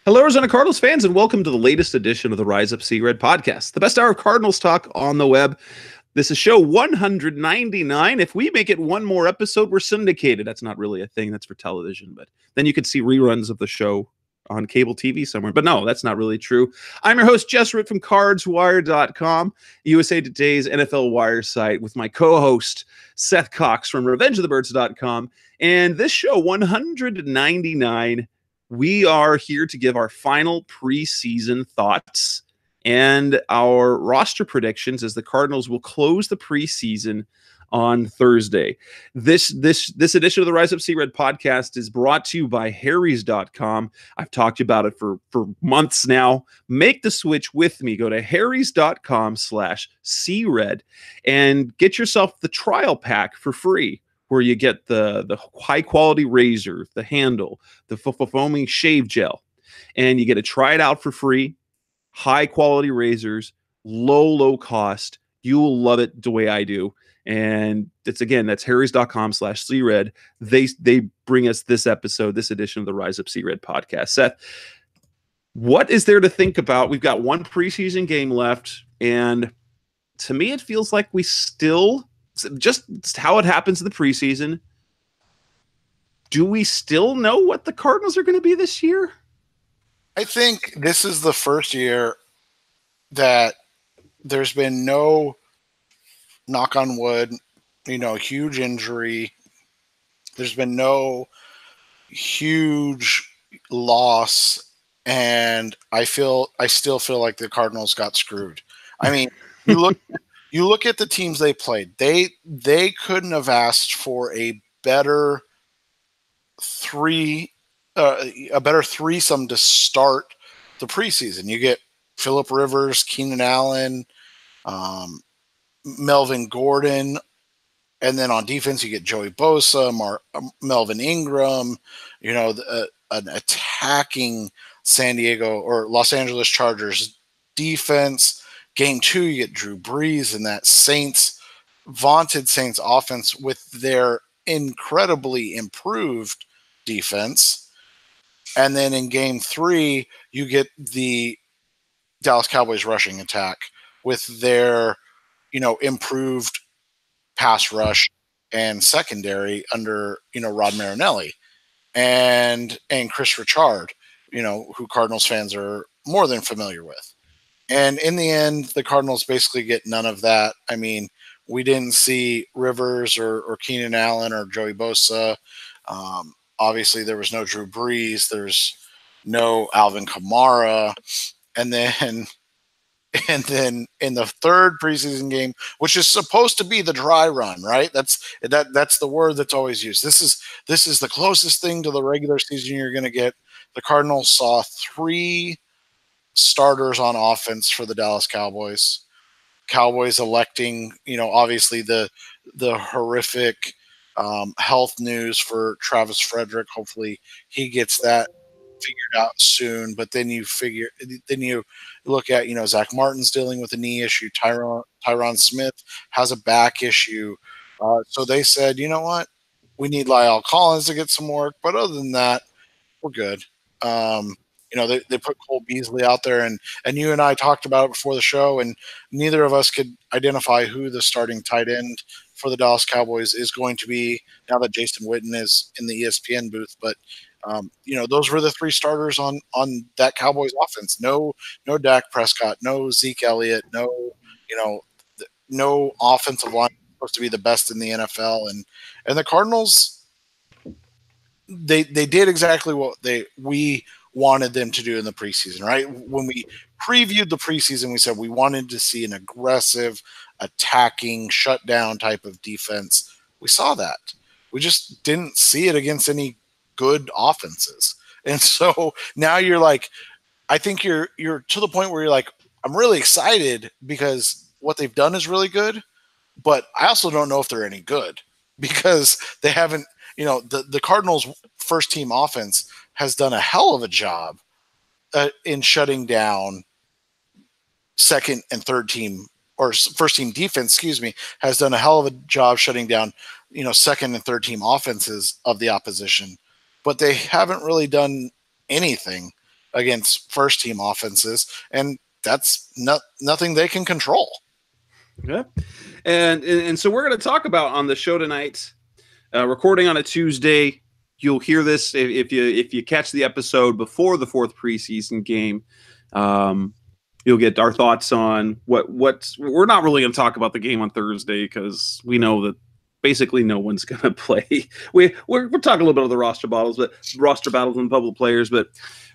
Hello, Arizona Cardinals fans, and welcome to the latest edition of the Rise Up Sea Red podcast, the best hour of Cardinals talk on the web. This is show 199. If we make it one more episode, we're syndicated. That's not really a thing. That's for television, but then you could see reruns of the show on cable TV somewhere. But no, that's not really true. I'm your host, Jess Ritt from CardsWire.com, USA Today's NFL Wire site, with my co-host, Seth Cox from RevengeOfTheBirds.com. And this show, 199, we are here to give our final preseason thoughts and our roster predictions as the Cardinals will close the preseason on Thursday. This edition of the Rise Up Sea Red podcast is brought to you by Harrys.com. I've talked about it for months now. Make the switch with me. Go to Harrys.com/SeaRed and get yourself the trial pack for free, where you get the high quality razor, the handle, the foaming shave gel, and you get to try it out for free. High quality razors, low cost. You will love it the way I do. And that's Harrys.com/SeaRed. They bring us this episode, this edition of the Rise Up Sea Red podcast. Seth, what is there to think about? We've got one preseason game left, and to me, it feels like we still, just how it happens in the preseason, do we still know what the Cardinals are going to be this year? I think this is the first year that there's been no, knock on wood, huge injury. There's been no huge loss, and I still feel like the Cardinals got screwed. I mean, you look at the teams they played. They couldn't have asked for a better threesome to start the preseason. You get Phillip Rivers, Keenan Allen, Melvin Gordon, and then on defense you get Joey Bosa, Melvin Ingram, an attacking San Diego or Los Angeles Chargers defense. Game 2, you get Drew Brees and that vaunted Saints offense with their incredibly improved defense. And then in game 3, you get the Dallas Cowboys rushing attack with their, improved pass rush and secondary under, Rod Marinelli and Chris Richard, who Cardinals fans are more than familiar with. And in the end, the Cardinals basically get none of that. I mean, we didn't see Rivers or Keenan Allen or Joey Bosa. Obviously, there was no Drew Brees. There's no Alvin Kamara. And then in the third preseason game, which is supposed to be the dry run, right? That's the word that's always used. This is the closest thing to the regular season you're going to get. The Cardinals saw 3 starters on offense for the Dallas Cowboys. Cowboys electing, obviously the horrific health news for Travis Frederick. Hopefully he gets that figured out soon. But then you look at, Zach Martin's dealing with a knee issue. Tyron Smith has a back issue. So they said, you know what? We need La'el Collins to get some work. But other than that, we're good. They put Cole Beasley out there, and you and I talked about it before the show, and neither of us could identify who the starting tight end for the Dallas Cowboys is going to be now that Jason Witten is in the ESPN booth. But those were the 3 starters on that Cowboys offense. No Dak Prescott, no Zeke Elliott, no offensive line supposed to be the best in the NFL, and the Cardinals, they did exactly what we wanted them to do in the preseason, right? When we previewed the preseason, we said we wanted to see an aggressive, attacking, shutdown type of defense. We saw that. We just didn't see it against any good offenses. And so now you're like, I think you're to the point where you're like, I'm really excited because what they've done is really good, but I also don't know if they're any good because they haven't, the Cardinals' first team offense has done a hell of a job in shutting down second and third team, or first team defense, has done a hell of a job shutting down, second and third team offenses of the opposition, but they haven't really done anything against first team offenses, and that's nothing they can control. Yeah. And so we're going to talk about on the show tonight, recording on a Tuesday. You'll hear this if you catch the episode before the 4th preseason game. You'll get our thoughts on what we're not really going to talk about the game on Thursday because we know that basically no one's going to play. We'll talk a little bit of the roster battles and bubble players, but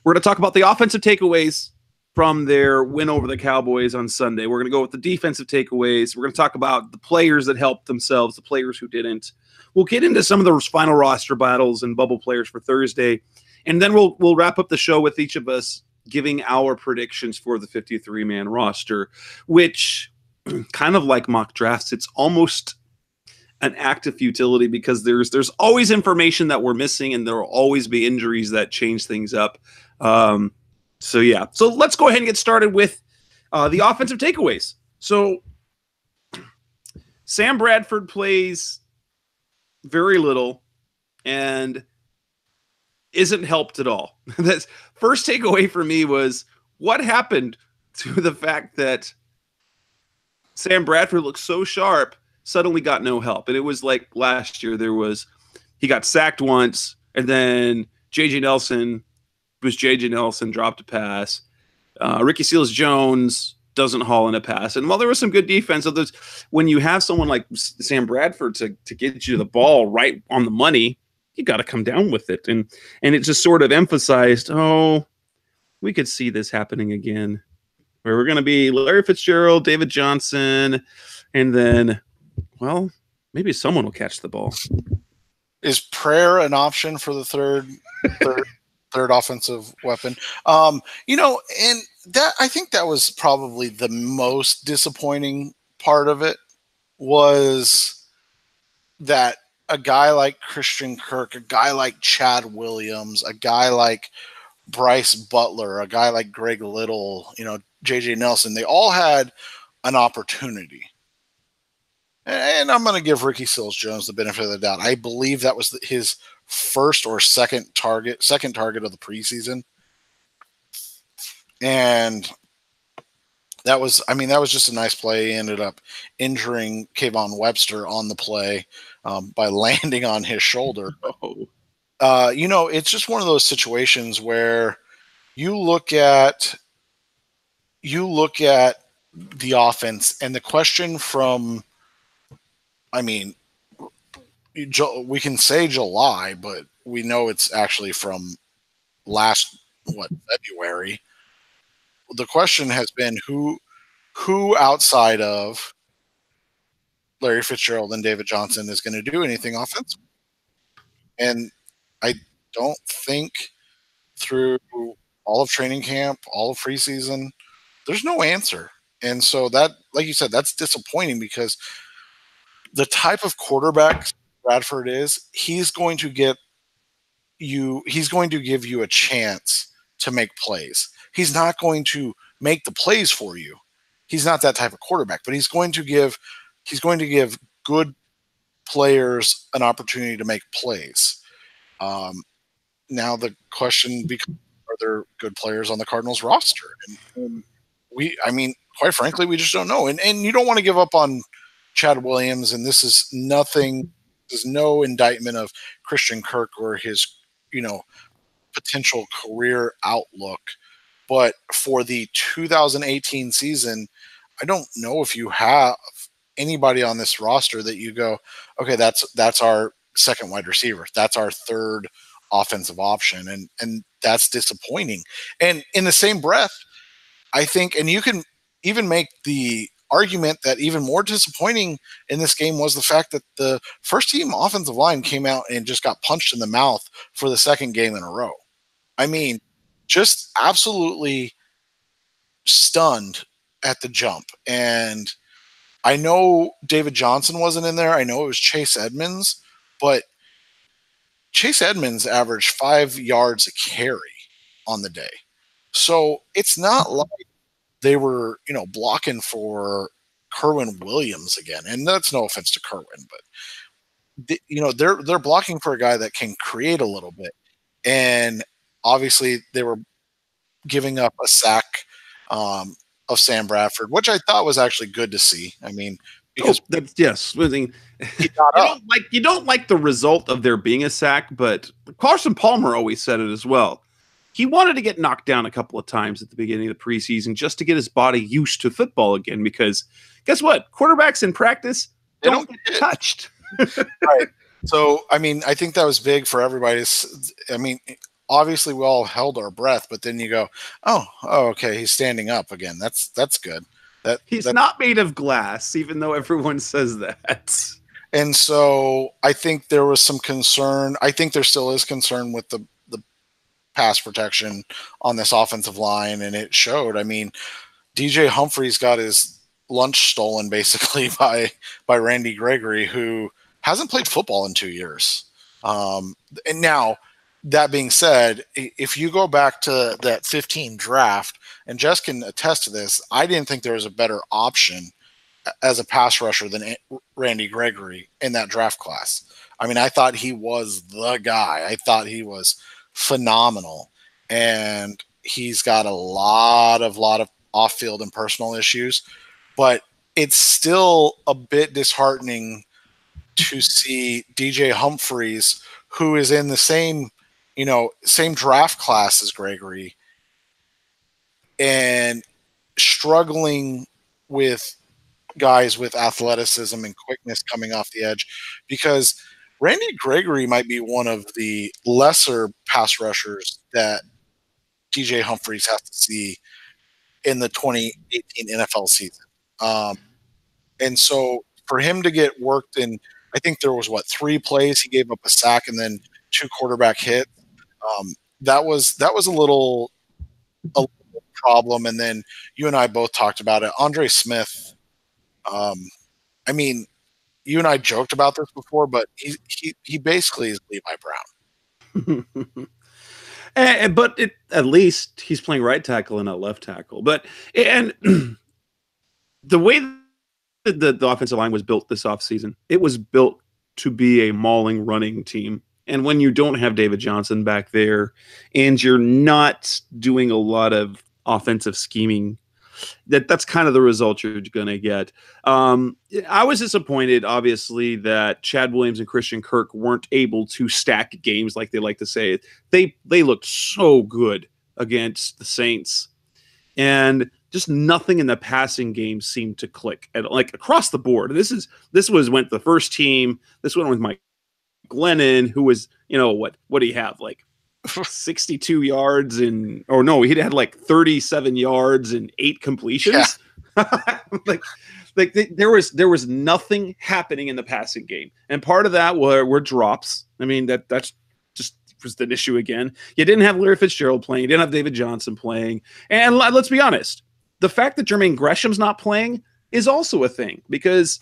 we're going to talk about the offensive takeaways from their win over the Cowboys on Sunday. We're going to go with the defensive takeaways. We're going to talk about the players that helped themselves, the players who didn't. We'll get into some of the final roster battles and bubble players for Thursday, and then we'll wrap up the show with each of us giving our predictions for the 53-man roster, which kind of like mock drafts, it's almost an act of futility because there's always information that we're missing, and there will always be injuries that change things up. So let's go ahead and get started with the offensive takeaways. So Sam Bradford plays very little and isn't helped at all. That's first takeaway for me was what happened to the fact that Sam Bradford looked so sharp, suddenly got no help. And it was like last year he got sacked once, and then JJ Nelson dropped a pass. Ricky Seals-Jones doesn't haul in a pass. And while there was some good defense, when you have someone like Sam Bradford to get you the ball right on the money, you got to come down with it. And it just sort of emphasized, we could see this happening again, where we're going to be Larry Fitzgerald, David Johnson, and then, well, maybe someone will catch the ball. Is prayer an option for the third offensive weapon? And that, I think that was probably the most disappointing part of it, was that a guy like Christian Kirk, a guy like Chad Williams, a guy like Bryce Butler, a guy like Greg Little, JJ Nelson, they all had an opportunity. And I'm going to give Ricky Seals-Jones the benefit of the doubt. I believe that was his first or second target of the preseason. And that was just a nice play. He ended up injuring Kayvon Webster on the play by landing on his shoulder. It's just one of those situations where you look at the offense, and the question from, we can say July, but we know it's actually from February. The question has been who outside of Larry Fitzgerald and David Johnson is going to do anything offensive. And I don't think through all of training camp, all of preseason, there's no answer. And so that, like you said, that's disappointing because the type of quarterback Bradford is, he's going to give you a chance to make plays. He's not going to make the plays for you. He's not that type of quarterback, but he's going to give good players an opportunity to make plays. Now the question becomes, are there good players on the Cardinals roster? And quite frankly, we just don't know. And you don't want to give up on Chad Williams, and this is no indictment of Christian Kirk or his, potential career outlook. But for the 2018 season, I don't know if you have anybody on this roster that you go, okay, that's our second wide receiver. That's our third offensive option. And that's disappointing. And in the same breath, I think, and you can even make the argument that even more disappointing in this game was the fact that the first team offensive line came out and just got punched in the mouth for the second game in a row. Just absolutely stunned at the jump. And I know David Johnson wasn't in there. I know it was Chase Edmonds, but Chase Edmonds averaged 5 yards a carry on the day. So it's not like they were, blocking for Kerwin Williams again. And that's no offense to Kerwin, but they're blocking for a guy that can create a little bit. And obviously they were giving up a sack of Sam Bradford, which I thought was actually good to see. I mean, because that's yes. I mean, he got up. you don't like the result of there being a sack, but Carson Palmer always said it as well. He wanted to get knocked down a couple of times at the beginning of the preseason just to get his body used to football again. Because guess what? Quarterbacks in practice don't get touched. Right. So, I mean, I think that was big for everybody. I mean, obviously we all held our breath, but then you go, oh, okay, he's standing up again. That's good. He's not made of glass, even though everyone says that. And so I think there was some concern. I think there still is concern with the pass protection on this offensive line, and it showed. I mean, DJ Humphries got his lunch stolen basically by Randy Gregory, who hasn't played football in 2 years. And now, that being said, if you go back to that 15 draft, and Jess can attest to this, I didn't think there was a better option as a pass rusher than Randy Gregory in that draft class. I mean, I thought he was the guy. I thought he was phenomenal. And he's got a lot of off-field and personal issues. But it's still a bit disheartening to see DJ Humphries, who is in the same draft class as Gregory, and struggling with guys with athleticism and quickness coming off the edge, because Randy Gregory might be one of the lesser pass rushers that DJ Humphries has to see in the 2018 NFL season. And so for him to get worked in, I think there was 3 plays he gave up a sack and then 2 quarterback hits. That was a little problem. And then you and I both talked about it. Andre Smith. I mean, you and I joked about this before, but he basically is Levi Brown. But at least he's playing right tackle and not left tackle. But and the way that the offensive line was built this offseason, it was built to be a mauling running team. And when you don't have David Johnson back there and you're not doing a lot of offensive scheming, that's kind of the result you're going to get. I was disappointed, obviously, that Chad Williams and Christian Kirk weren't able to stack games like they like to say. They looked so good against the Saints, and just nothing in the passing game seemed to click like across the board. This went the first team. This went with Mike Glennon, who was, what do you have, like 62 yards he had like 37 yards and 8 completions. Yeah. there was nothing happening in the passing game, and part of that were drops. I mean, that's just was an issue again. You didn't have Larry Fitzgerald playing, you didn't have David Johnson playing, and let's be honest, the fact that Jermaine Gresham's not playing is also a thing, because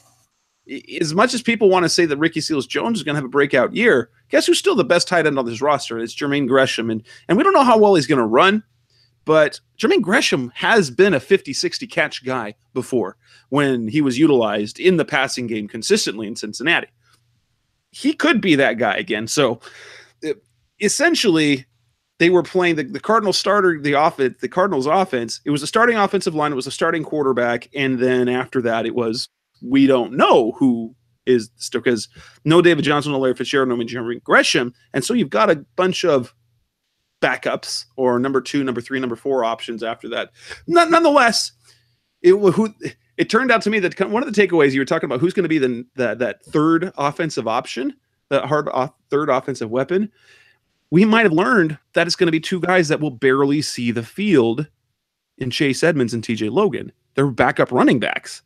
as much as people want to say that Ricky Seals-Jones is going to have a breakout year, guess who's still the best tight end on this roster? It's Jermaine Gresham. And we don't know how well he's going to run, but Jermaine Gresham has been a 50-60 catch guy before when he was utilized in the passing game consistently in Cincinnati. He could be that guy again. So essentially, they were playing the Cardinals starter, the Cardinals offense. It was a starting offensive line. It was a starting quarterback. And then after that, it was, we don't know who is, because no David Johnson, no Larry Fitzgerald, no Jermaine Gresham. And so you've got a bunch of backups or number 2, number 3, number 4 options after that. Nonetheless, it turned out to me that one of the takeaways you were talking about, who's going to be that third offensive option, the third offensive weapon, we might have learned that it's going to be 2 guys that will barely see the field in Chase Edmonds and TJ Logan. They're backup running backs.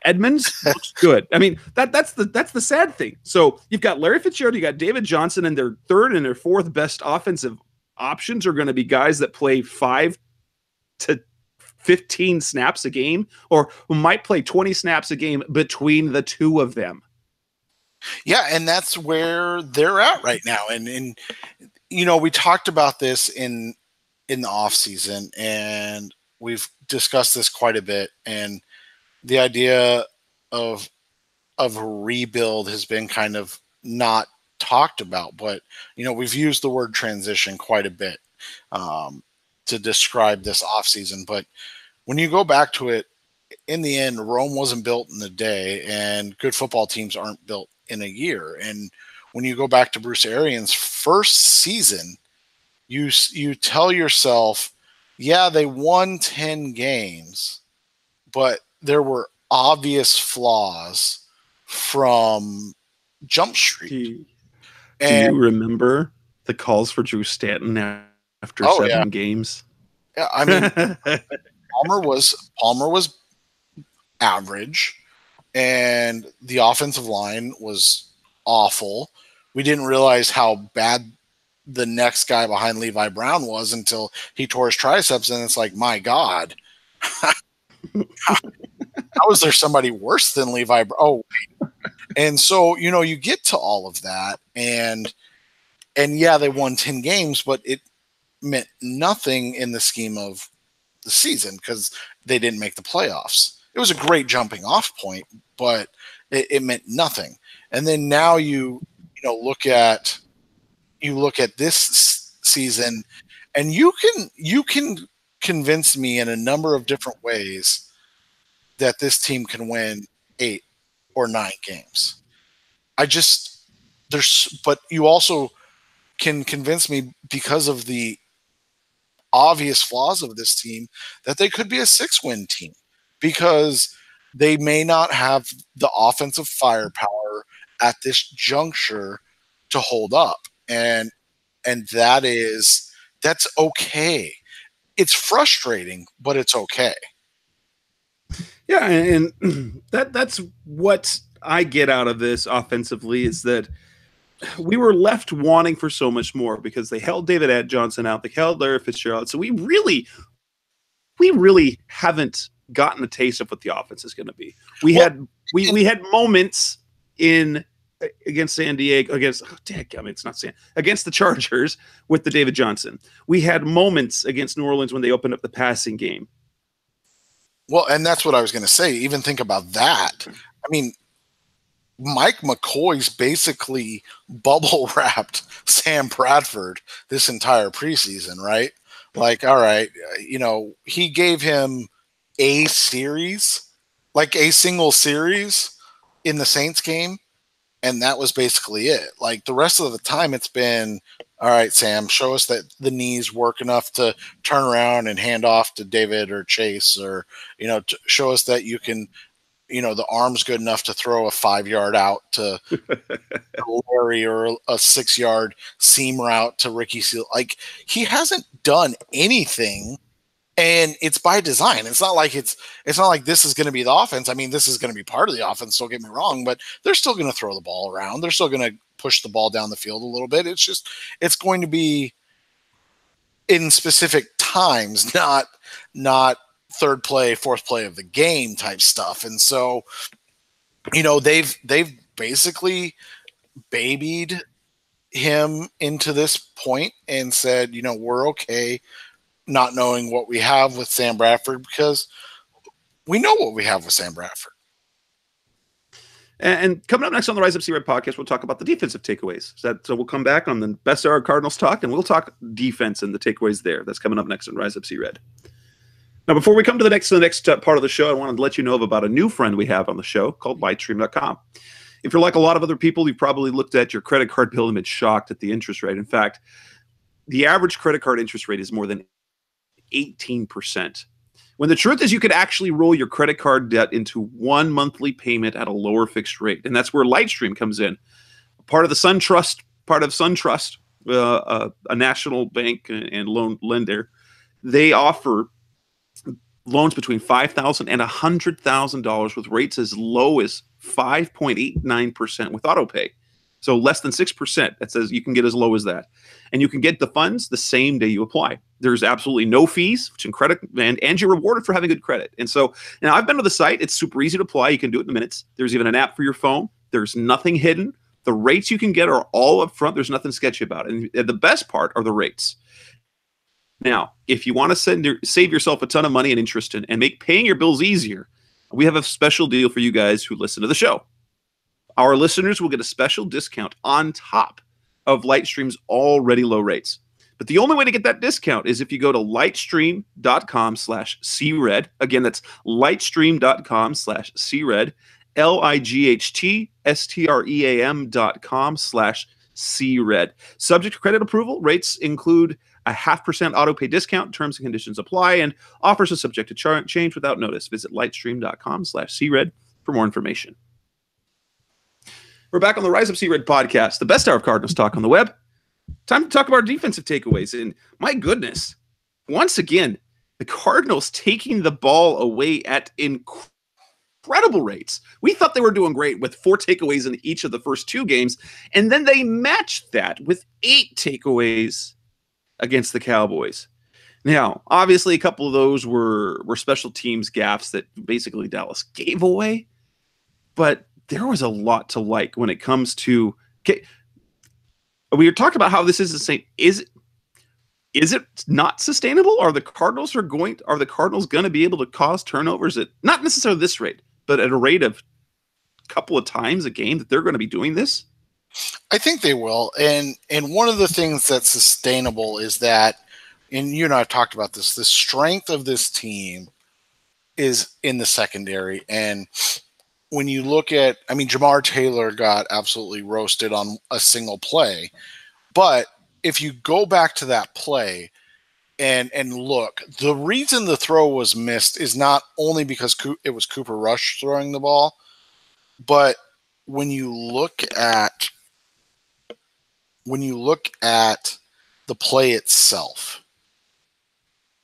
Edmonds looks good. I mean, that's the sad thing. So you've got Larry Fitzgerald, you got David Johnson, and their third and their fourth best offensive options are going to be guys that play 5 to 15 snaps a game, or who might play 20 snaps a game between the 2 of them. Yeah, and that's where they're at right now. And we talked about this in the off season, and we've discussed this quite a bit. And the idea of rebuild has been kind of not talked about, but we've used the word transition quite a bit. to describe this offseason. But when you go back to it, in the end, Rome wasn't built in a day, and good football teams aren't built in a year. And when you go back to Bruce Arians' first season, you tell yourself, yeah, they won 10 games, but there were obvious flaws from Jump Street. Do you remember the calls for Drew Stanton after 7 games? Yeah, I mean, Palmer was average, and the offensive line was awful. We didn't realize how bad the next guy behind Levi Brown was until he tore his triceps, and it's like, my God, how is there somebody worse than Levi? Oh, and so you get to all of that, and yeah, they won 10 games, but it meant nothing in the scheme of the season because they didn't make the playoffs. It was a great jumping off point, but it meant nothing. And then now you look at this season, and you can convince me in a number of different ways that this team can win 8 or 9 games. But you also can convince me because of the obvious flaws of this team that they could be a 6-win team because they may not have the offensive firepower at this juncture to hold up. And that's okay. It's frustrating, but it's okay. Yeah, and that's what I get out of this offensively is that we were left wanting for so much more because they held David Johnson out, they held Larry Fitzgerald. So we really haven't gotten a taste of what the offense is going to be. We had moments against San Diego, against the Chargers with the David Johnson. We had moments against New Orleans when they opened up the passing game. Well, and that's what I was going to say. Even think about that. I mean, Mike McCoy's basically bubble wrapped Sam Bradford this entire preseason, right? Like, all right, he gave him a series, like a single series in the Saints game, and that was basically it. Like the rest of the time, it's been, all right, Sam, show us that the knees work enough to turn around and hand off to David or Chase, or show us that you can. The arm's good enough to throw a 5-yard out to Larry or a 6-yard seam route to Ricky Seal. Like he hasn't done anything, and it's by design. It's not like this is going to be the offense. I mean, this is going to be part of the offense. Don't get me wrong, but they're still going to throw the ball around. They're still going to push the ball down the field a little bit. It's going to be in specific times, not third play, fourth play of the game type stuff. And so, they've basically babied him into this point and said, we're okay not knowing what we have with Sam Bradford because we know what we have with Sam Bradford. And coming up next on the Rise Up See Red podcast, we'll talk about the defensive takeaways. So we'll come back on the Best Hour Cardinals talk, and we'll talk defense and the takeaways there. That's coming up next on Rise Up See Red. Now, before we come to the next part of the show, I wanted to let you know about a new friend we have on the show called Lightstream.com. If you're like a lot of other people, you've probably looked at your credit card bill and been shocked at the interest rate. In fact, the average credit card interest rate is more than 18%. When the truth is you could actually roll your credit card debt into one monthly payment at a lower fixed rate. And that's where Lightstream comes in. Part of SunTrust, a national bank and loan lender, they offer loans between $5,000 and $100,000 with rates as low as 5.89% with autopay. So less than 6%. That says you can get as low as that. And you can get the funds the same day you apply. There's absolutely no fees, which and you're rewarded for having good credit. And so now I've been to the site. It's super easy to apply. You can do it in minutes. There's even an app for your phone. There's nothing hidden. The rates you can get are all up front. There's nothing sketchy about it. And the best part are the rates. Now, if you want to save yourself a ton of money and interest and make paying your bills easier, we have a special deal for you guys who listen to the show. Our listeners will get a special discount on top of Lightstream's already low rates. But the only way to get that discount is if you go to lightstream.com/cred. Again, that's lightstream.com/cred, lightstream.com/cred. Subject to credit approval, rates include a 0.5% auto pay discount. Terms and conditions apply, and offers are subject to change without notice. Visit lightstream.com/cred for more information. We're back on the Rise Up Sea Red podcast, the best hour of Cardinals talk on the web. Time to talk about our defensive takeaways. And my goodness, once again, the Cardinals taking the ball away at incredible rates. We thought they were doing great with 4 takeaways in each of the first 2 games, and then they matched that with 8 takeaways against the Cowboys. Now, obviously, a couple of those were special teams gaffes that basically Dallas gave away, but there was a lot to like when it comes to. Okay, we were talking about how this is the same. Is it not sustainable? Are the Cardinals going to be able to cause turnovers at not necessarily this rate, but at a rate of a couple of times a game that they're going to be doing this? I think they will. And one of the things that's sustainable is that, and you and I have talked about this, the strength of this team is in the secondary. And when you look at, I mean, Jamar Taylor got absolutely roasted on a single play. But if you go back to that play and look, the reason the throw was missed is not only because it was Cooper Rush throwing the ball, but when you look at the play itself,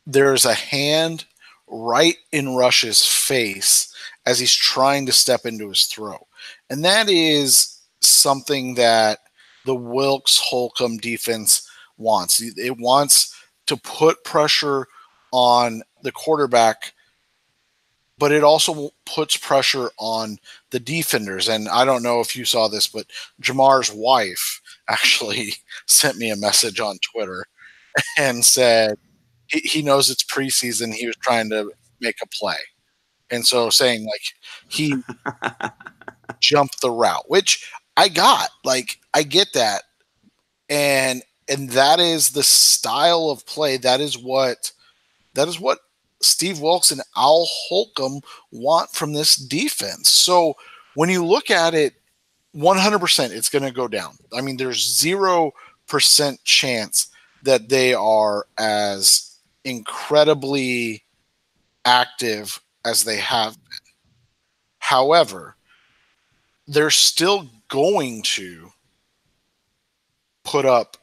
there's a hand right in Rush's face as he's trying to step into his throw. And that is something that the Wilkes-Holcomb defense wants. It wants to put pressure on the quarterback, but it also puts pressure on the defenders. And I don't know if you saw this, but Jamar's wife actually sent me a message on Twitter and said he knows it's preseason. He was trying to make a play. And so saying, like, he jumped the route, which I got. Like, I get that. And that is the style of play. That is what Steve Wilkes and Al Holcomb want from this defense. So when you look at it, 100% it's going to go down. I mean, there's 0% chance that they are as incredibly active as they have been. However, they're still going to put up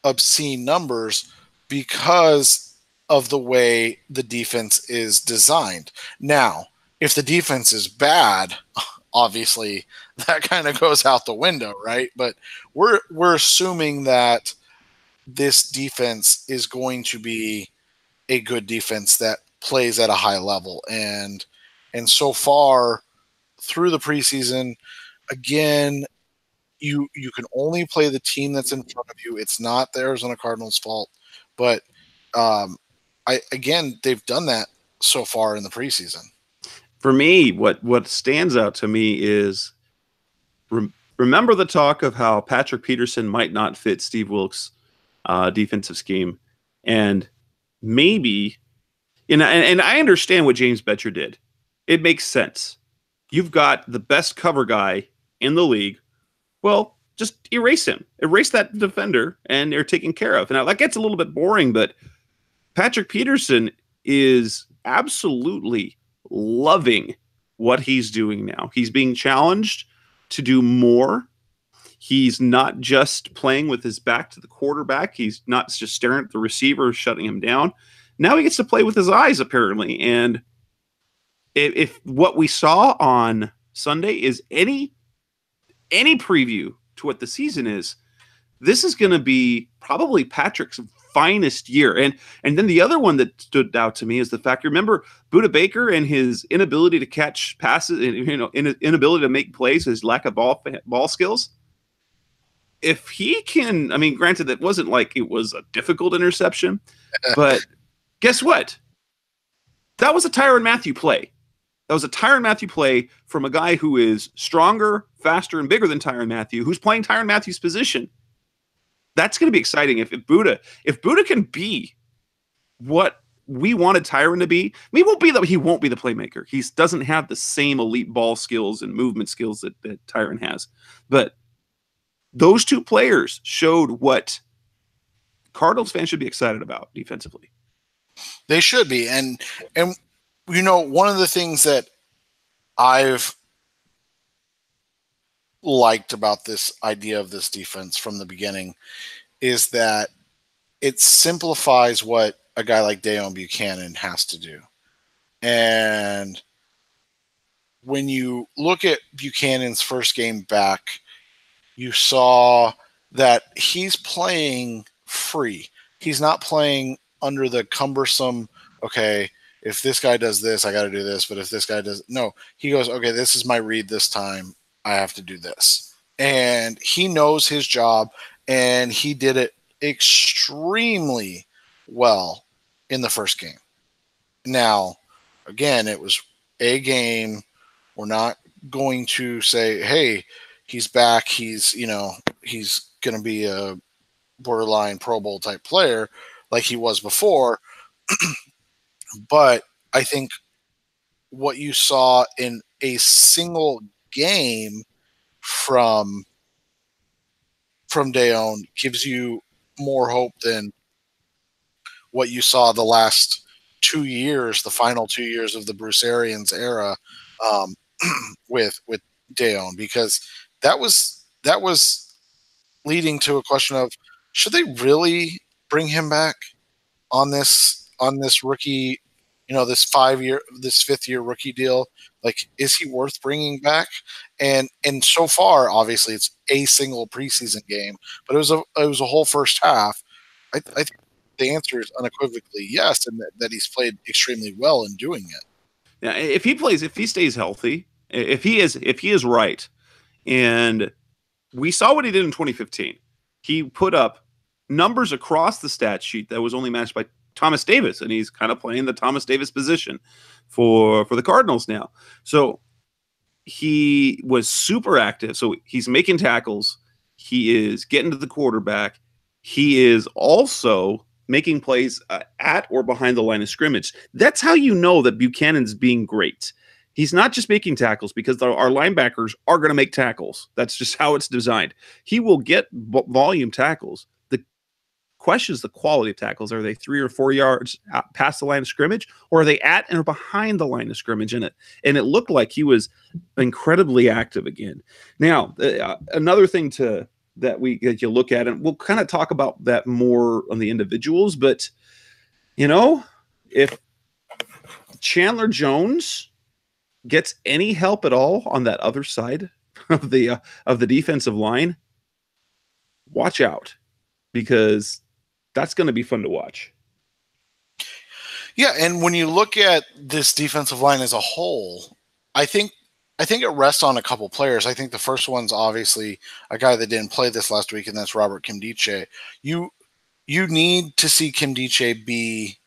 obscene numbers because of the way the defense is designed. Now, if the defense is bad, obviously that kind of goes out the window, right? But we're assuming that this defense is going to be a good defense that plays at a high level. And so far through the preseason, again, you can only play the team that's in front of you. It's not the Arizona Cardinals' fault, but they've done that so far in the preseason. For me, what stands out to me is remember the talk of how Patrick Peterson might not fit Steve Wilkes' defensive scheme, and maybe, and I understand what James Betcher did. It makes sense. You've got the best cover guy in the league. Well, just erase him. Erase that defender, and they're taken care of. Now, that gets a little bit boring, but Patrick Peterson is absolutely loving what he's doing now. He's being challenged to do more. He's not just playing with his back to the quarterback. He's not just staring at the receiver, shutting him down. Now he gets to play with his eyes, apparently. And if what we saw on Sunday is any preview to what the season is, this is going to be probably Patrick's finest year. And then the other one that stood out to me is the fact, remember Budda Baker and his inability to catch passes, inability to make plays, his lack of ball skills. If he can, I mean, granted, that wasn't like it was a difficult interception, but guess what? That was a Tyrann Mathieu play. That was a Tyrann Mathieu play from a guy who is stronger, faster, and bigger than Tyrann Mathieu, who's playing Tyrann Mathieu's position. that's going to be exciting if Buddha can be what we wanted Tyron to be. I mean, he won't be the playmaker. He doesn't have the same elite ball skills and movement skills that Tyron has. But those two players showed what Cardinals fans should be excited about defensively. They should be. And one of the things that I've liked about this idea of this defense from the beginning is that it simplifies what a guy like Dayon Buchanan has to do. And when you look at Buchanan's first game back, you saw that he's playing free. He's not playing under the cumbersome, okay, if this guy does this, I got to do this. But if this guy does, no, he goes, okay, this is my read this time. I have to do this. And he knows his job, and he did it extremely well in the first game. Now, again, it was a game. We're not going to say, hey, he's back. He's going to be a borderline Pro Bowl type player like he was before. But I think what you saw in a single game from Dayon gives you more hope than what you saw the last 2 years, the final 2 years of the Bruce Arians era, with Dayon, because that was leading to a question of, should they really bring him back on this rookie, this 5th year rookie deal? Like, is he worth bringing back? And so far, obviously, it's a single preseason game, but it was a whole first half. I think the answer is unequivocally yes, and that he's played extremely well in doing it. Yeah, if he stays healthy, if he is right, and we saw what he did in 2015. He put up numbers across the stat sheet that was only matched by Thomas Davis, and he's kind of playing the Thomas Davis position for the Cardinals now. So he was super active. So he's making tackles. He is getting to the quarterback. He is also making plays at or behind the line of scrimmage. That's how you know that Buchanan's being great. He's not just making tackles because our linebackers are going to make tackles. That's just how it's designed. He will get volume tackles. The question is the quality of tackles. Are they 3 or 4 yards past the line of scrimmage, or are they at and behind the line of scrimmage in it? And it looked like he was incredibly active again. Now, another thing that you look at, and we'll kind of talk about that more on the individuals, but if Chandler Jones gets any help at all on that other side of the defensive line, watch out, because that's going to be fun to watch. Yeah, and when you look at this defensive line as a whole, I think it rests on a couple players. I think the first one's obviously a guy that didn't play this last week, and that's Robert Nkemdiche. You need to see Nkemdiche be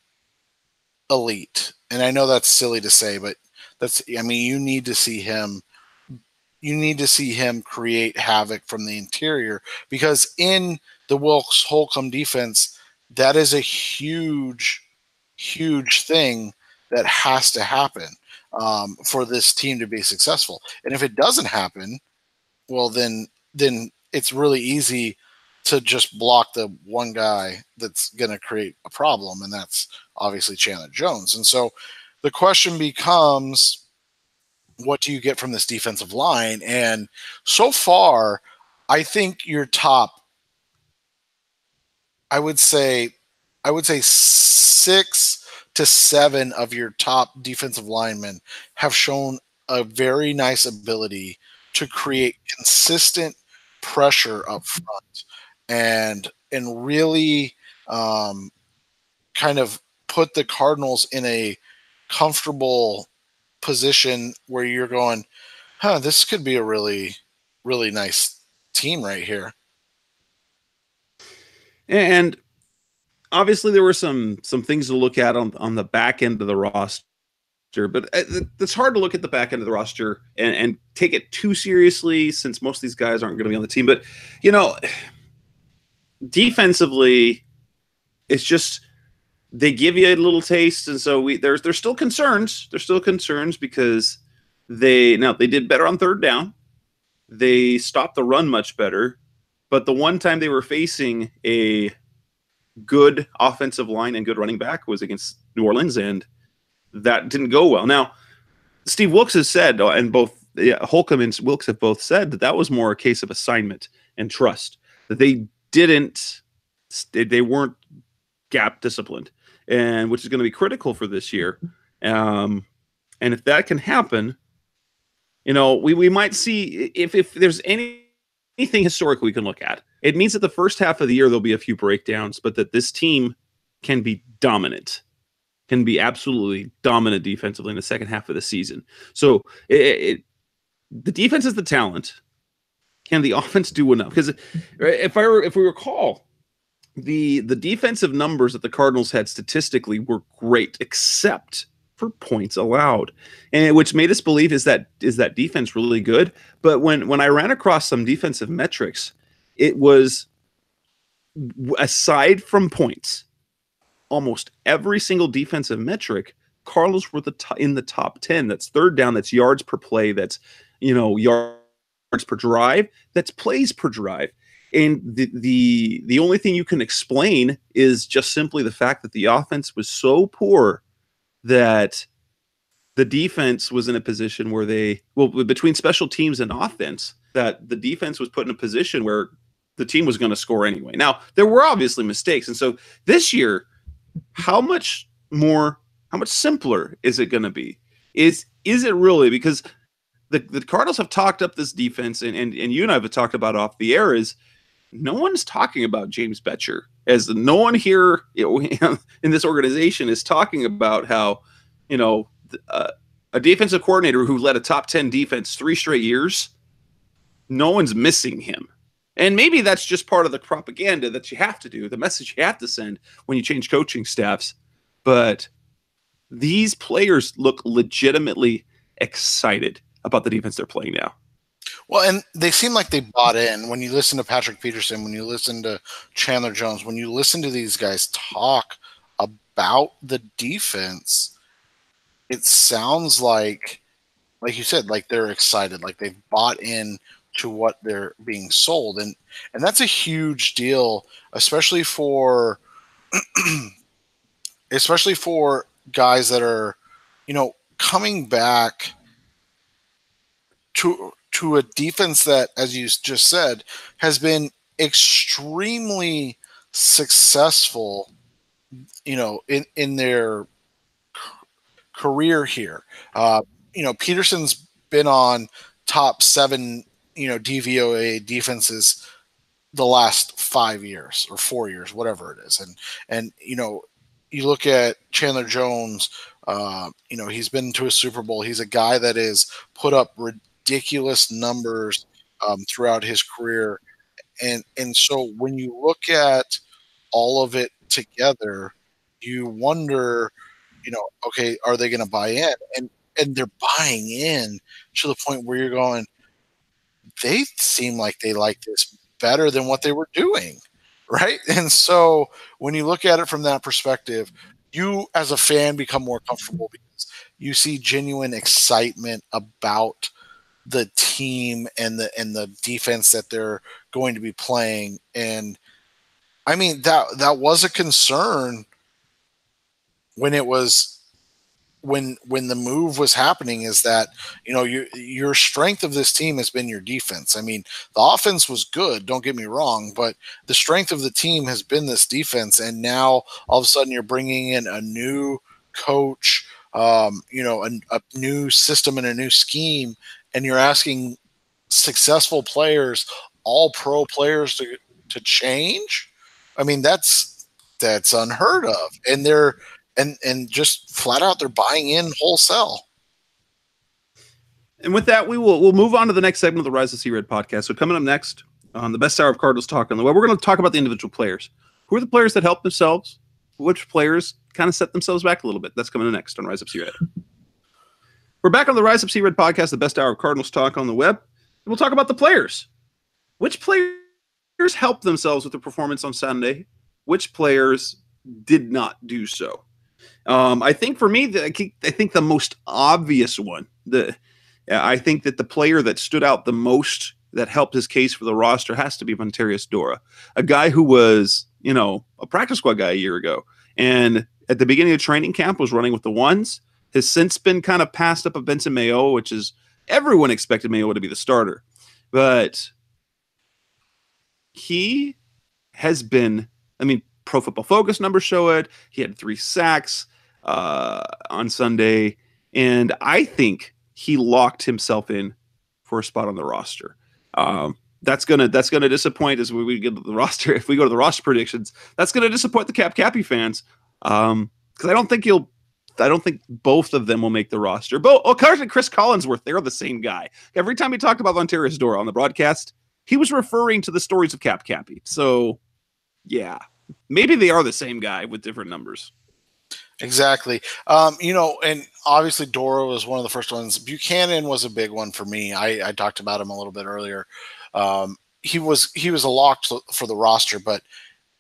elite. And I know that's silly to say, but you need to see him. You need to see him create havoc from the interior, because in the Wilkes Holcomb defense, that is a huge, huge thing that has to happen for this team to be successful. And if it doesn't happen, well, then it's really easy to just block the one guy that's going to create a problem, and that's obviously Chandler Jones. And so the question becomes, what do you get from this defensive line? And so far, I think your top, I would say 6 to 7 of your top defensive linemen have shown a very nice ability to create consistent pressure up front and really kind of put the Cardinals in a comfortable position where you're going, this could be a really, really nice team right here. And obviously there were some things to look at on the back end of the roster, but it's hard to look at the back end of the roster and take it too seriously, since most of these guys aren't going to be on the team. But defensively, it's just they give you a little taste, and so there's still concerns. There's still concerns because they did better on third down. They stopped the run much better, but the one time they were facing a good offensive line and good running back was against New Orleans, and that didn't go well. Now, Steve Wilkes has said, and both Holcomb and Wilkes have both said that was more a case of assignment and trust, that they weren't gap disciplined, and which is going to be critical for this year. And if that can happen, we might see if there's anything historic we can look at. It means that the first half of the year there'll be a few breakdowns, but that this team can be dominant, can be absolutely dominant defensively in the second half of the season. So the defense is the talent. Can the offense do enough? Because if we recall, the defensive numbers that the Cardinals had statistically were great, except for points allowed, and which made us believe is that defense really good? But when I ran across some defensive metrics, it was, aside from points, almost every single defensive metric, Cardinals were in the top 10. That's third down, that's yards per play, that's yards per drive, that's plays per drive. And the only thing you can explain is just simply the fact that the offense was so poor that the defense was in a position where between special teams and offense, that the defense was put in a position where the team was going to score anyway. Now, there were obviously mistakes. And so this year, how much simpler is it going to be? Is it really? Because the Cardinals have talked up this defense, and you and I have talked about off the air, is no one's talking about James Bettcher. As no one here in this organization is talking about how, a defensive coordinator who led a top 10 defense 3 straight years, no one's missing him. And maybe that's just part of the propaganda that you have to do, the message you have to send when you change coaching staffs. But these players look legitimately excited about the defense they're playing now. Well, and they seem like they bought in. When you listen to Patrick Peterson, when you listen to Chandler Jones, when you listen to these guys talk about the defense, it sounds like you said, like they're excited, like they've bought in to what they're being sold. And that's a huge deal, especially for guys that are, coming back to a defense that, as you just said, has been extremely successful, in their career here. Peterson's been on top 7, DVOA defenses the last 5 years or 4 years, whatever it is. And you look at Chandler Jones, he's been to a Super Bowl. He's a guy that has put up ridiculous numbers throughout his career. And so when you look at all of it together, you wonder, okay, are they going to buy in? And they're buying in to the point where you're going, they seem like they like this better than what they were doing, right? And so when you look at it from that perspective, you as a fan become more comfortable because you see genuine excitement about the team and the defense that they're going to be playing. And I mean, that was a concern when it was when the move was happening, is that your strength of this team has been your defense. I mean, the offense was good, don't get me wrong, but the strength of the team has been this defense. And now all of a sudden you're bringing in a new coach, a new system and a new scheme, and you're asking successful players, all pro players, to change. I mean, that's unheard of. And they're and just flat out, they're buying in wholesale. And with that, we'll move on to the next segment of the Rise of Sea Red podcast. So coming up next on the best hour of Cardinals Talk on the web, we're going to talk about the individual players. Who are the players that help themselves? Which players kind of set themselves back a little bit? That's coming up next on Rise of Sea Red. We're back on the Rise of Sea Red podcast, the best hour of Cardinals Talk on the web. And we'll talk about the players. Which players helped themselves with the performance on Sunday? Which players did not do so? I think for me, I think the most obvious one, I think that the player that stood out the most that helped his case for the roster has to be Montarius Dora, a guy who was, a practice squad guy a year ago. And at the beginning of training camp was running with the ones, has since been kind of passed up of Benson Mayo, which is everyone expected Mayo to be the starter. But he has been, Pro Football Focus numbers show it. He had 3 sacks on Sunday. And I think he locked himself in for a spot on the roster. That's gonna disappoint as we get to the roster. If we go to the roster predictions, that's gonna disappoint the Cappy fans. Because I don't think both of them will make the roster. Carson and Chris Collinsworth, they're the same guy. Every time he talked about Montarius Dora on the broadcast, he was referring to the stories of Cappy. So, yeah, maybe they are the same guy with different numbers. Exactly. And obviously Dora was one of the first ones. Buchanan was a big one for me. I talked about him a little bit earlier. He was a lock for the roster, but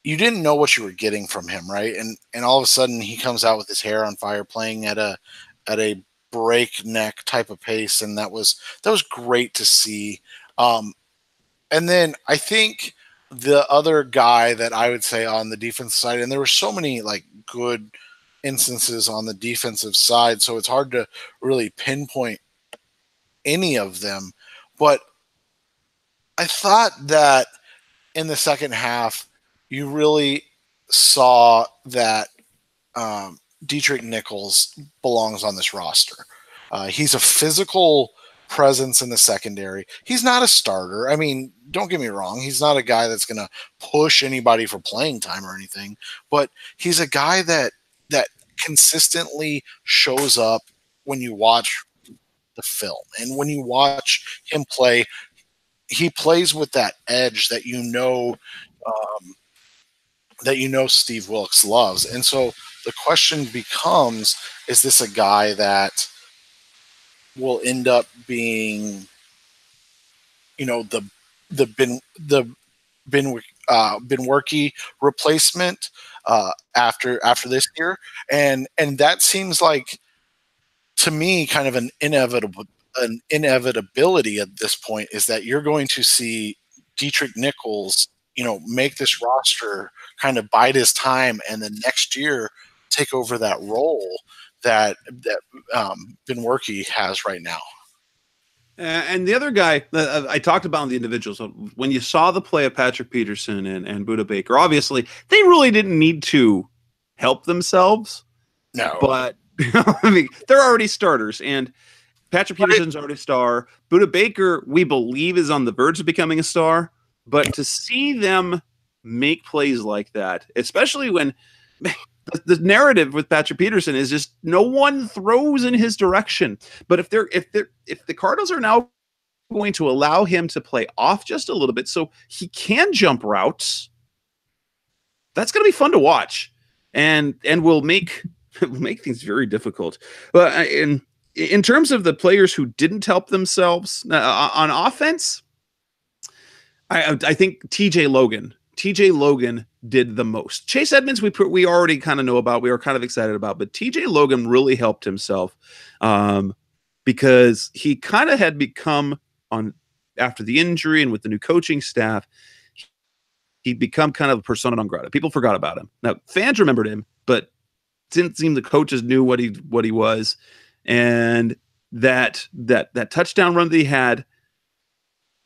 you didn't know what you were getting from him, right? And all of a sudden he comes out with his hair on fire, playing at a breakneck type of pace, and that was great to see. And then I think the other guy that I would say on the defense side, and there were so many like good instances on the defensive side, so it's hard to really pinpoint any of them, but I thought that in the second half you really saw that Dietrich Nichols belongs on this roster. He's a physical presence in the secondary. He's not a starter. I mean, don't get me wrong. He's not a guy that's going to push anybody for playing time or anything, but he's a guy that consistently shows up when you watch the film. And when you watch him play, he plays with that edge that Steve Wilkes loves. And so the question becomes, is this a guy that will end up being, the Benwerke replacement after this year? And that seems like, to me, kind of an inevitability at this point, is that you're going to see Dietrich Nichols, make this roster, kind of bide his time, and then next year take over that role that Benwerke has right now. And the other guy that I talked about on the individuals, when you saw the play of Patrick Peterson and Budda Baker, obviously they really didn't need to help themselves. No, but they're already starters, and Patrick Peterson's already a star. Budda Baker, we believe, is on the verge of becoming a star. But to see them make plays like that, especially when the narrative with Patrick Peterson is just no one throws in his direction. But if the Cardinals are now going to allow him to play off just a little bit so he can jump routes, that's going to be fun to watch, and will make things very difficult. But in terms of the players who didn't help themselves on offense, I think TJ Logan did the most. Chase Edmonds, we already kind of know about. We were kind of excited about, but TJ Logan really helped himself because he kind of had become, after the injury and with the new coaching staff, he'd become kind of a persona non grata. People forgot about him. Now fans remembered him, but didn't seem the coaches knew what he was. And that touchdown run that he had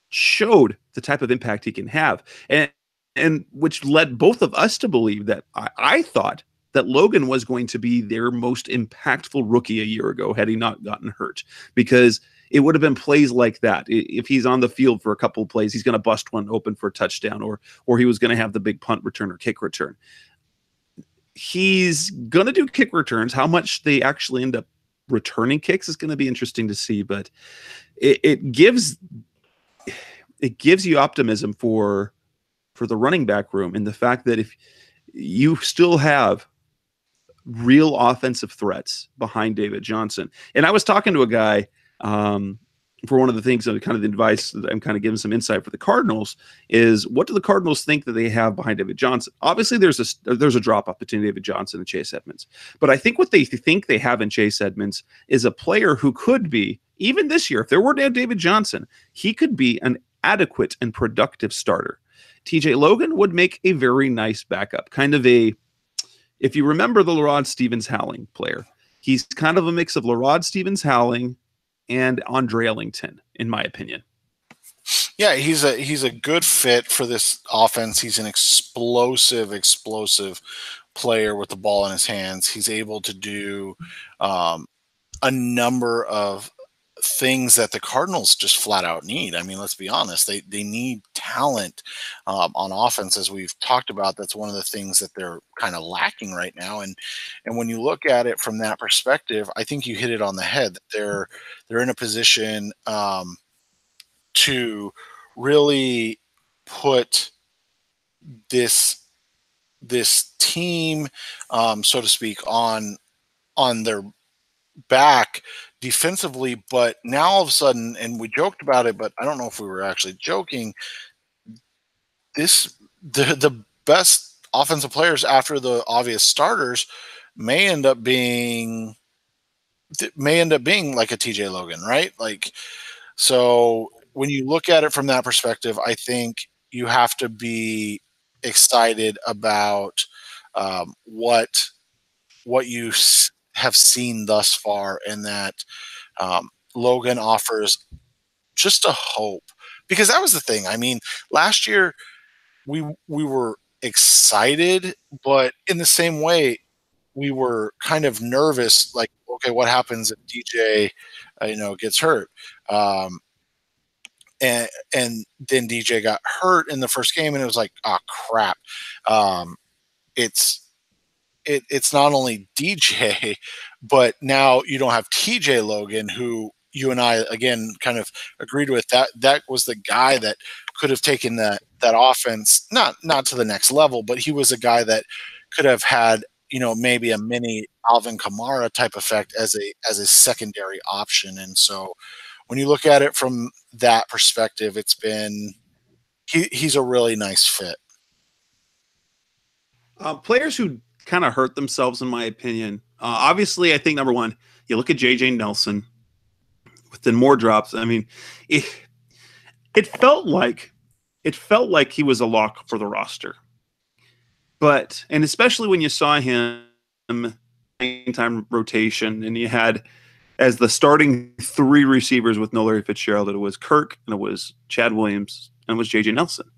showed the type of impact he can have, and which led both of us to believe that I thought that Logan was going to be their most impactful rookie a year ago had he not gotten hurt, because it would have been plays like that. If he's on the field for a couple of plays, he's going to bust one open for a touchdown, or he was going to have the big punt return or kick return. He's going to do kick returns. How much they actually end up returning kicks is going to be interesting to see, but it gives you optimism for the running back room, and the fact that if you still have real offensive threats behind David Johnson. And I was talking to a guy for one of the things that kind of the advice that I'm kind of giving some insight for the Cardinals is, what do the Cardinals think that they have behind David Johnson? Obviously, there's a drop off between David Johnson and Chase Edmonds, but I think what they think they have in Chase Edmonds is a player who could be, even this year, if there were to have David Johnson, he could be an adequate and productive starter. TJ Logan would make a very nice backup, kind of a, if you remember the Larod Stevens-Howling player, he's kind of a mix of Larod Stevens-Howling and Andre Ellington, in my opinion. Yeah, he's a good fit for this offense. He's an explosive player with the ball in his hands. He's able to do a number of things that the Cardinals just flat out need. I mean, let's be honest. They need talent on offense, as we've talked about. That's one of the things that they're kind of lacking right now. And when you look at it from that perspective, I think you hit it on the head. They're in a position to really put this team, so to speak, on their back defensively. But now all of a sudden, and we joked about it, but I don't know if we were actually joking, the best offensive players after the obvious starters may end up being like a TJ Logan, right? Like, so when you look at it from that perspective, I think you have to be excited about what you have seen thus far, and that Logan offers just a hope. Because that was the thing. I mean, last year we were excited, but in the same way, we were kind of nervous. Like, okay, what happens if DJ, gets hurt? And then DJ got hurt in the first game, and it was like, oh crap. It's not only DJ, but now you don't have TJ Logan, who you and I again kind of agreed with. That was the guy that could have taken that offense not to the next level, but he was a guy that could have had, maybe a mini Alvin Kamara type effect as a secondary option. And so when you look at it from that perspective, it's been he's a really nice fit. Players who kind of hurt themselves, in my opinion. Obviously, I think number one, you look at JJ Nelson within more drops. I mean, it felt like he was a lock for the roster. And especially when you saw him time rotation, and you had as the starting three receivers with no Larry Fitzgerald, it was Kirk, and it was Chad Williams, and it was JJ Nelson.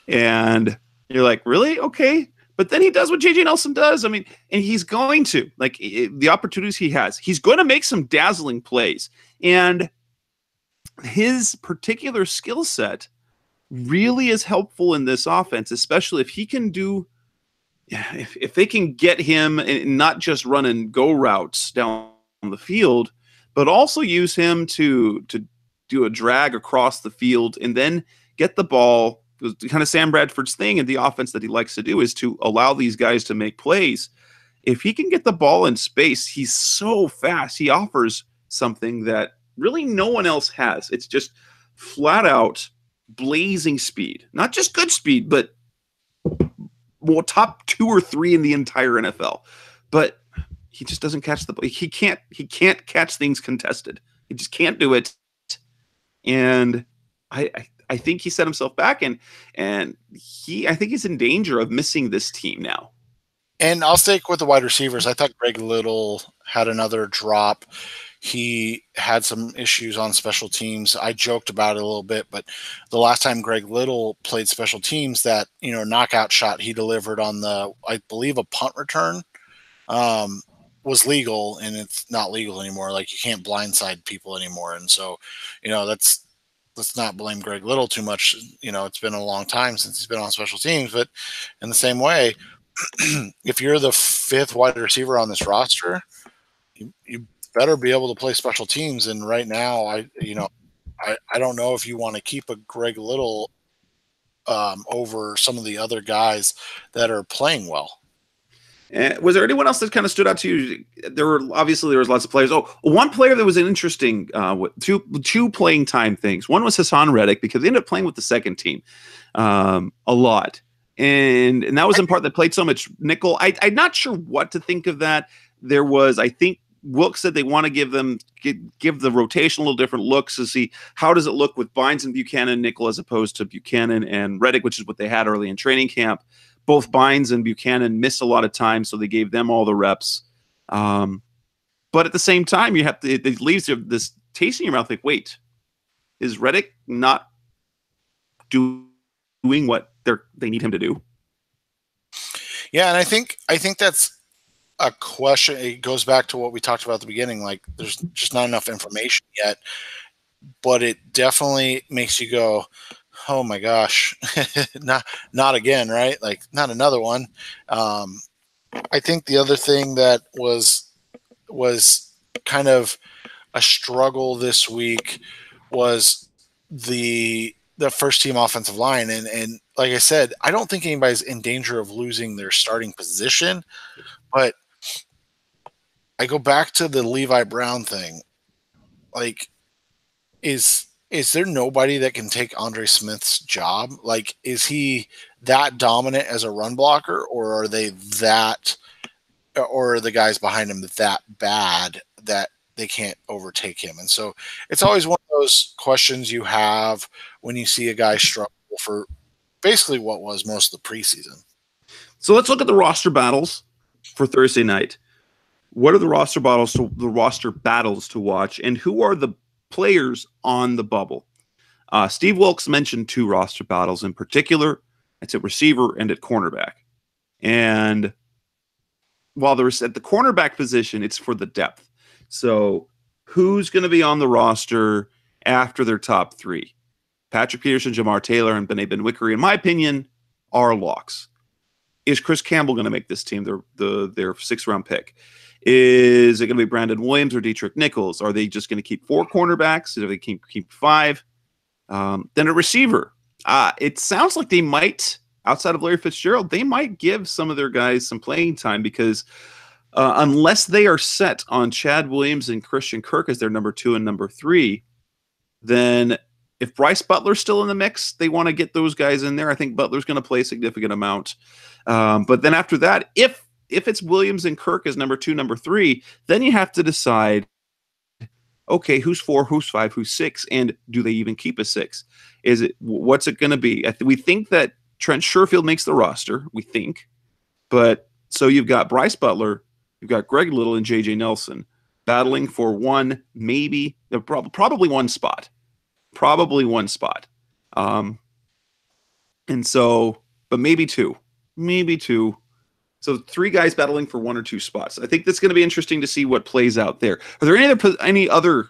And you're like, really? Okay. But then he does what JJ Nelson does. I mean, and he's going to, like, the opportunities he has, he's going to make some dazzling plays. And his particular skill set really is helpful in this offense, especially if he can do, if they can get him and not just run and go routes down the field, but also use him to do a drag across the field and then get the ball. Kind of Sam Bradford's thing in the offense that he likes to do is to allow these guys to make plays. If he can get the ball in space, he's so fast. He offers something that really no one else has. It's just flat out blazing speed. Not just good speed, but top 2 or 3 in the entire NFL. But he just doesn't catch the ball. He can't catch things contested. He just can't do it. And I think he set himself back, and I think he's in danger of missing this team now. And I'll stick with the wide receivers. I thought Greg Little had another drop. He had some issues on special teams. I joked about it a little bit, but the last time Greg Little played special teams, that knockout shot he delivered on I believe a punt return, was legal, and it's not legal anymore. Like, you can't blindside people anymore, and so let's not blame Greg Little too much. It's been a long time since he's been on special teams, but in the same way, if you're the 5th wide receiver on this roster, you better be able to play special teams. And right now, I don't know if you want to keep a Greg Little over some of the other guys that are playing well. Was there anyone else that kind of stood out to you? There was lots of players. Oh, one player that was an interesting two playing time things. One was Hassan Reddick because they ended up playing with the second team a lot, and that was in part that played so much nickel. I'm not sure what to think of that. There was, I think, Wilkes said they want to give the rotation a little different looks to see how does it look with Bynes and Buchanan nickel as opposed to Buchanan and Reddick, which is what they had early in training camp. Both Bynes and Buchanan missed a lot of time, so they gave them all the reps. But at the same time, you have to, it leaves this taste in your mouth like, wait, is Reddick not doing what they need him to do? Yeah, and I think that's a question. It goes back to what we talked about at the beginning. Like, there's just not enough information yet, but it definitely makes you go, oh my gosh, not again, right? Like, not another one. I think the other thing that was kind of a struggle this week was the first team offensive line. And like I said, I don't think anybody's in danger of losing their starting position, but I go back to the Levi Brown thing. Like, is there nobody that can take Andre Smith's job? Like, is he that dominant as a run blocker, or are the guys behind him that bad that they can't overtake him? And so it's always one of those questions you have when you see a guy struggle for basically what was most of the preseason. So let's look at the roster battles for Thursday night. What are the roster battles to watch, and who are the players on the bubble? Steve Wilkes mentioned two roster battles in particular. It's at receiver and at cornerback. And while there's at the cornerback position, it's for the depth. So who's going to be on the roster after their top three? Patrick Peterson, Jamar Taylor, and Bené Benwickery, in my opinion, are locks. Is Chris Campbell going to make this team, their sixth-round pick? Is it going to be Brandon Williams or Dietrich Nichols? Are they just going to keep four cornerbacks? Are they keep five? Then a receiver. It sounds like they might, outside of Larry Fitzgerald, they might give some of their guys some playing time because unless they are set on Chad Williams and Christian Kirk as their number 2 and number 3, then if Bryce Butler's still in the mix, they want to get those guys in there. I think Butler's going to play a significant amount. But then after that, if it's Williams and Kirk as number 2, number 3, then you have to decide, okay, who's 4, who's 5, who's 6, and do they even keep a 6? What's it going to be? We think that Trent Sherfield makes the roster, we think. But so you've got Bryce Butler, you've got Greg Little and J.J. Nelson battling for one, maybe, probably one spot. Probably one spot. And so, but maybe two. So 3 guys battling for 1 or 2 spots. I think that's going to be interesting to see what plays out there. Are there any other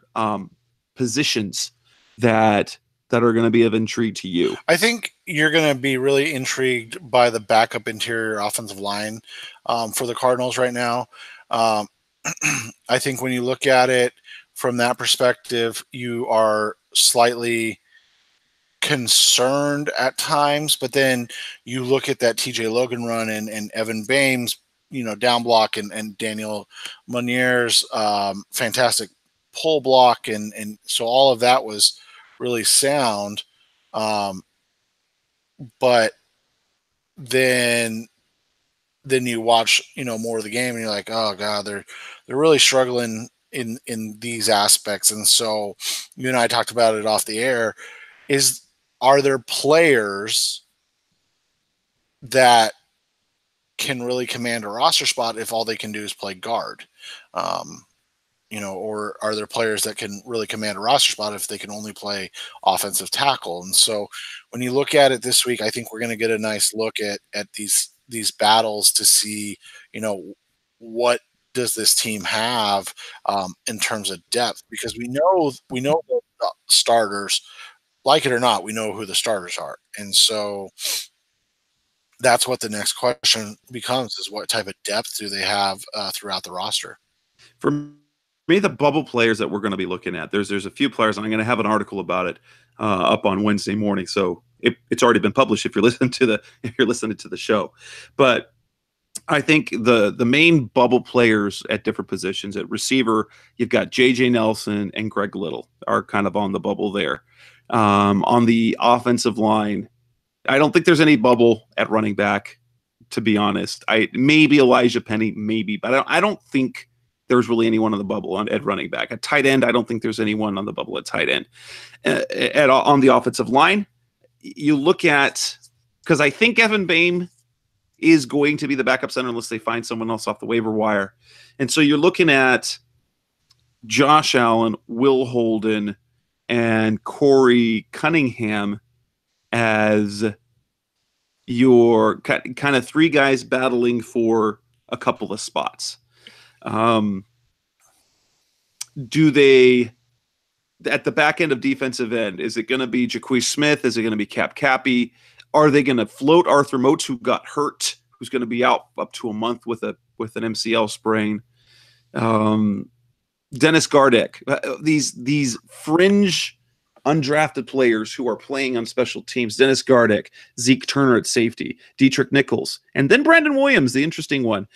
positions that are going to be of intrigue to you? I think you're going to be really intrigued by the backup interior offensive line for the Cardinals right now. I think when you look at it from that perspective, you are slightly concerned at times, but then you look at that TJ Logan run and Evan Bames, down block and Daniel Monier's fantastic pull block. And so all of that was really sound. But then you watch, more of the game and you're like, oh God, they're really struggling in these aspects. And so you and I talked about it off the air. Are there players that can really command a roster spot if all they can do is play guard? Or are there players that can really command a roster spot if they can only play offensive tackle? And so when you look at it this week, I think we're going to get a nice look at these battles to see, what does this team have in terms of depth? Because we know the starters, like it or not, we know who the starters are. And so that's what the next question becomes, is what type of depth do they have throughout the roster? For me, the bubble players that we're going to be looking at, there's a few players, and I'm going to have an article about it up on Wednesday morning. So it's already been published if you're listening to the show. But I think the main bubble players at different positions at receiver, you've got J.J. Nelson and Greg Little are kind of on the bubble there. On the offensive line, I don't think there's any bubble at running back, to be honest. I maybe Elijah Penny, maybe, but I don't think there's really anyone on the bubble at running back. At tight end, I don't think there's anyone on the bubble at tight end. On the offensive line, you look at, because I think Evan Boehm is going to be the backup center unless they find someone else off the waiver wire. And so you're looking at Josh Allen, Will Holden, and Corey Cunningham as your kind of three guys battling for a couple of spots. Do they, at the back end of defensive end, is it going to be Jaquez Smith? Is it going to be Cap Cappy? Are they going to float Arthur Moats, who got hurt, who's going to be out up to a month with an MCL sprain? Dennis Gardeck. These fringe undrafted players who are playing on special teams. Dennis Gardeck, Zeke Turner at safety, Dietrich Nichols, and then Brandon Williams, the interesting one,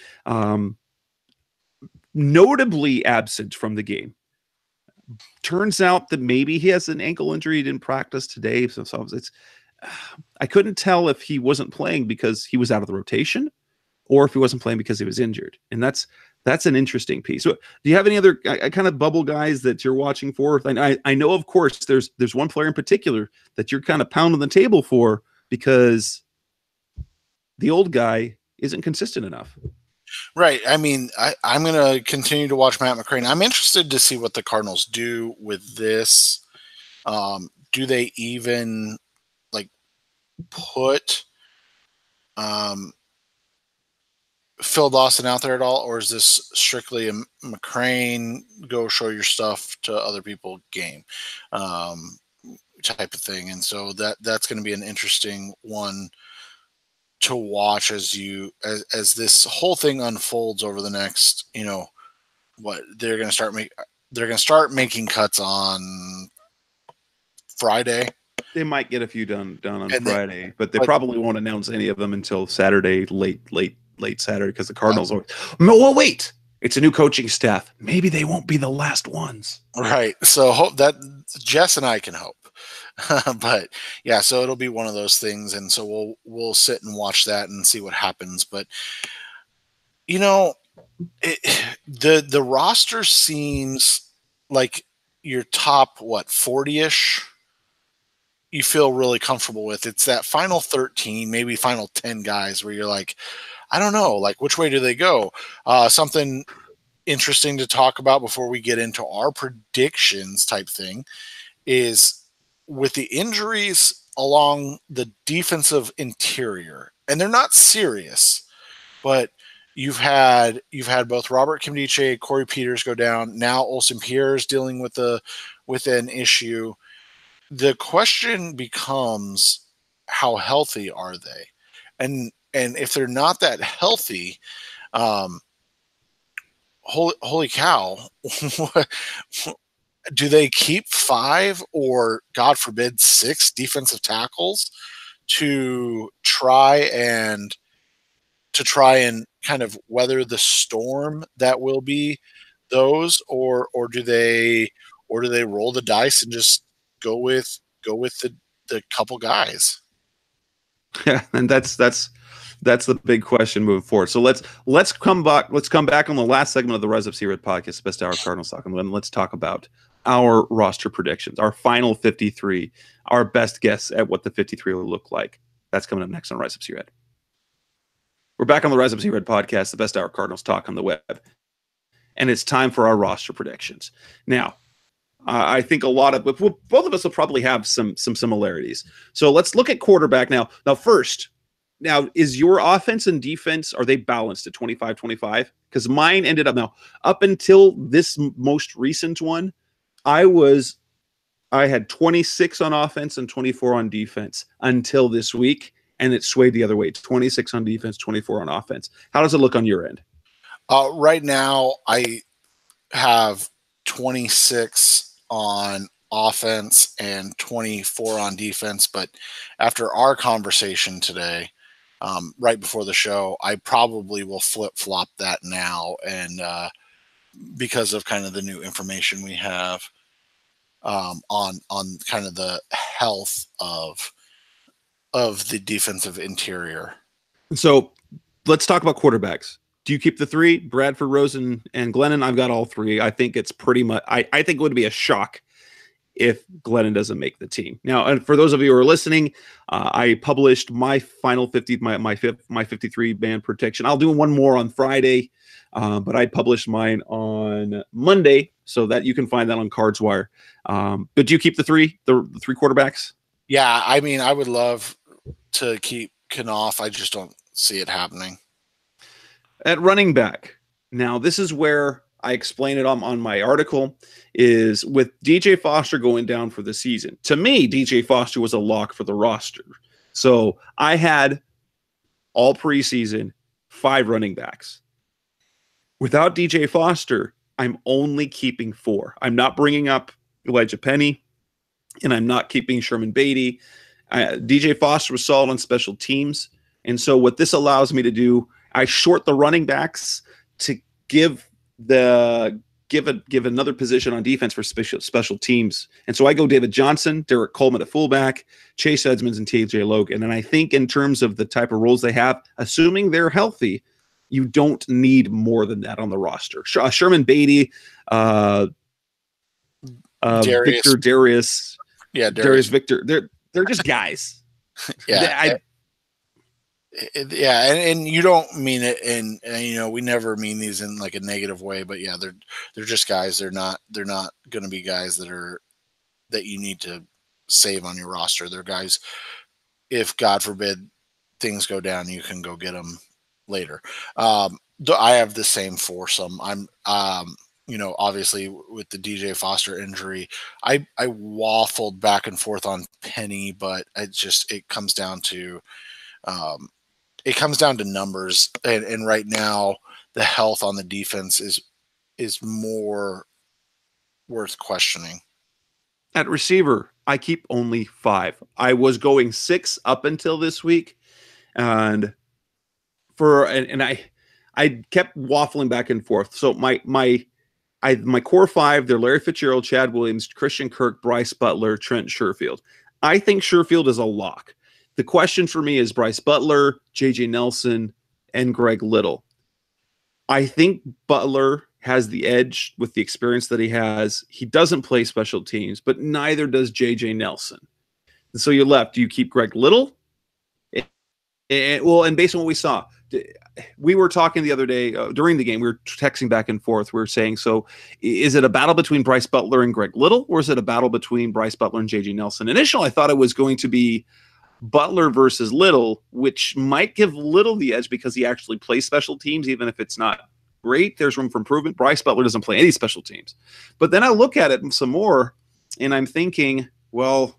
notably absent from the game. Turns out that maybe he has an ankle injury. He didn't practice today. So it's, I couldn't tell if he wasn't playing because he was out of the rotation or if he wasn't playing because he was injured. And that's an interesting piece. So do you have any other kind of bubble guys that you're watching for? I know, of course, there's one player in particular that you're kind of pounding the table for because the old guy isn't consistent enough. Right. I mean, I'm going to continue to watch Matt McCrane. I'm interested to see what the Cardinals do with this. Do they even put Phil Dawson out there at all, or is this strictly a McCrane go show your stuff to other people game type of thing? And so that's going to be an interesting one to watch as this whole thing unfolds over the next, what they're going to start making cuts on Friday. They might get a few done on Friday, but they probably won't announce any of them until Saturday, late Saturday, because the Cardinals are. Well, wait, it's a new coaching staff. Maybe they won't be the last ones. Right. So hope that Jess and I can hope. But yeah, so it'll be one of those things, and so we'll sit and watch that and see what happens. But the roster seems like your top 40-ish. You feel really comfortable with. It's that final 13, maybe final 10 guys where you're like, I don't know, which way do they go? Something interesting to talk about before we get into our predictions type thing is with the injuries along the defensive interior, and they're not serious, but you've had both Robert Kimdiche, Corey Peters go down. Now Olsen Pierre is dealing with an issue. The question becomes, how healthy are they? And if they're not that healthy, holy cow, do they keep 5 or, God forbid, 6 defensive tackles to try and kind of weather the storm that will be those, or do they roll the dice and just go with the couple guys? Yeah, and that's the big question moving forward. So let's come back on the last segment of the Rise Up See Red podcast, Best Hour Cardinals Talk, and let's talk about our roster predictions, our final 53, our best guess at what the 53 will look like. That's coming up next on Rise Up See Red. We're back on the Rise Up See Red podcast, the Best Hour Cardinals Talk on the web, and it's time for our roster predictions. Now, I think both of us will probably have some similarities. So let's look at quarterback now. Now, is your offense and defense, are they balanced at 25-25? Because mine ended up until this most recent one, I had 26 on offense and 24 on defense until this week, and it swayed the other way. 26 on defense, 24 on offense. How does it look on your end? Right now, I have 26 on offense and 24 on defense. But after our conversation today, right before the show. I probably will flip-flop that now, and because of kind of the new information we have on kind of the health of the defensive interior. So let's talk about quarterbacks. Do you keep the three, Bradford, Rosen, and Glennon? I've got all three. I think it's pretty much. I think it would be a shock if Glennon doesn't make the team. Now, and for those of you who are listening, I published my final 50, my 53 man prediction. I'll do one more on Friday, but I published mine on Monday, so that you can find that on Cards Wire. But do you keep the three quarterbacks? Yeah, I mean, I would love to keep Knopf. I just don't see it happening. At running back, now this is where I explain it on my article, is with DJ Foster going down for the season. To me, DJ Foster was a lock for the roster. So I had all preseason 5 running backs. Without DJ Foster, I'm only keeping 4. I'm not bringing up Elijah Penny, and I'm not keeping Sherman Beatty. DJ Foster was solid on special teams. And so what this allows me to do, I short the running backs to give another position on defense for special teams. And so I go David Johnson, Derek Coleman at fullback, Chase Edmonds, and TJ Logan. And I think in terms of the type of roles they have, assuming they're healthy, you don't need more than that on the roster. Sherman Beatty, Victor Darius. Yeah, Darius Victor. They're just guys. Yeah. And you don't mean it in, we never mean these in like a negative way, but yeah, they're just guys. They're not going to be guys that you need to save on your roster. They're guys, if God forbid things go down, you can go get them later. I have the same foursome. I'm, obviously with the DJ Foster injury, I waffled back and forth on Penny, but it comes down to, numbers, and right now the health on the defense is more worth questioning. At receiver, I keep only 5. I was going 6 up until this week, and I kept waffling back and forth. So my core 5, they're Larry Fitzgerald, Chad Williams, Christian Kirk, Bryce Butler, Trent Sherfield. I think Sherfield is a lock. The question for me is Bryce Butler, J.J. Nelson, and Greg Little. I think Butler has the edge with the experience that he has. He doesn't play special teams, but neither does J.J. Nelson. And so you're left. Do you keep Greg Little? And based on what we saw, we were talking the other day during the game, we were texting back and forth. We were saying, so is it a battle between Bryce Butler and Greg Little, or is it a battle between Bryce Butler and J.J. Nelson? Initially, I thought it was going to be Butler versus Little, which might give Little the edge because he actually plays special teams, even if it's not great. There's room for improvement. Bryce Butler doesn't play any special teams. But then I look at it some more, and I'm thinking, well,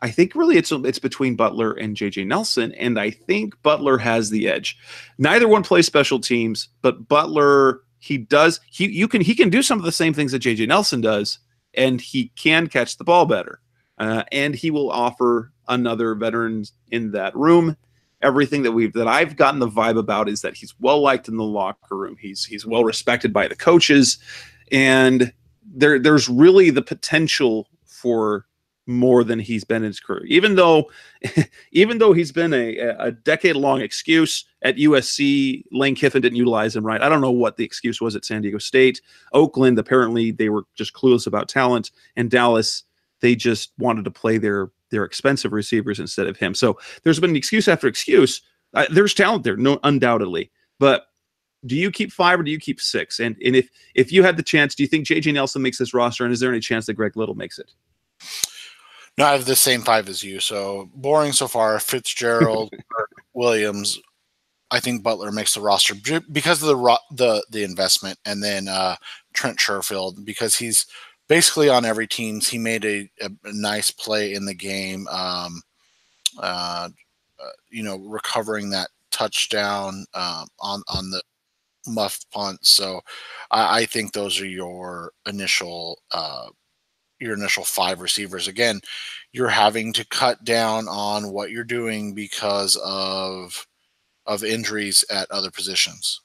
I think really it's between Butler and J.J. Nelson, and I think Butler has the edge. Neither one plays special teams, but Butler, he can do some of the same things that J.J. Nelson does, and he can catch the ball better. And he will offer another veteran in that room. Everything that I've gotten the vibe about is that he's well liked in the locker room. He's well respected by the coaches, and there's really the potential for more than he's been in his career. Even though he's been a decade-long excuse at USC, Lane Kiffin didn't utilize him right. I don't know what the excuse was at San Diego State. Oakland, apparently they were just clueless about talent, and Dallas, they just wanted to play their expensive receivers instead of him. So there's been excuse after excuse. There's talent there, no, undoubtedly. But do you keep 5 or do you keep 6? And if you had the chance, do you think J.J. Nelson makes this roster, and is there any chance that Greg Little makes it? No, I have the same 5 as you. So boring so far. Fitzgerald, Williams. I think Butler makes the roster because of the investment, and then Trent Sherfield, because he's basically on every team. He made a nice play in the game, recovering that touchdown on the muff punt. So I think those are your initial your initial 5 receivers. Again, you're having to cut down on what you're doing because of injuries at other positions.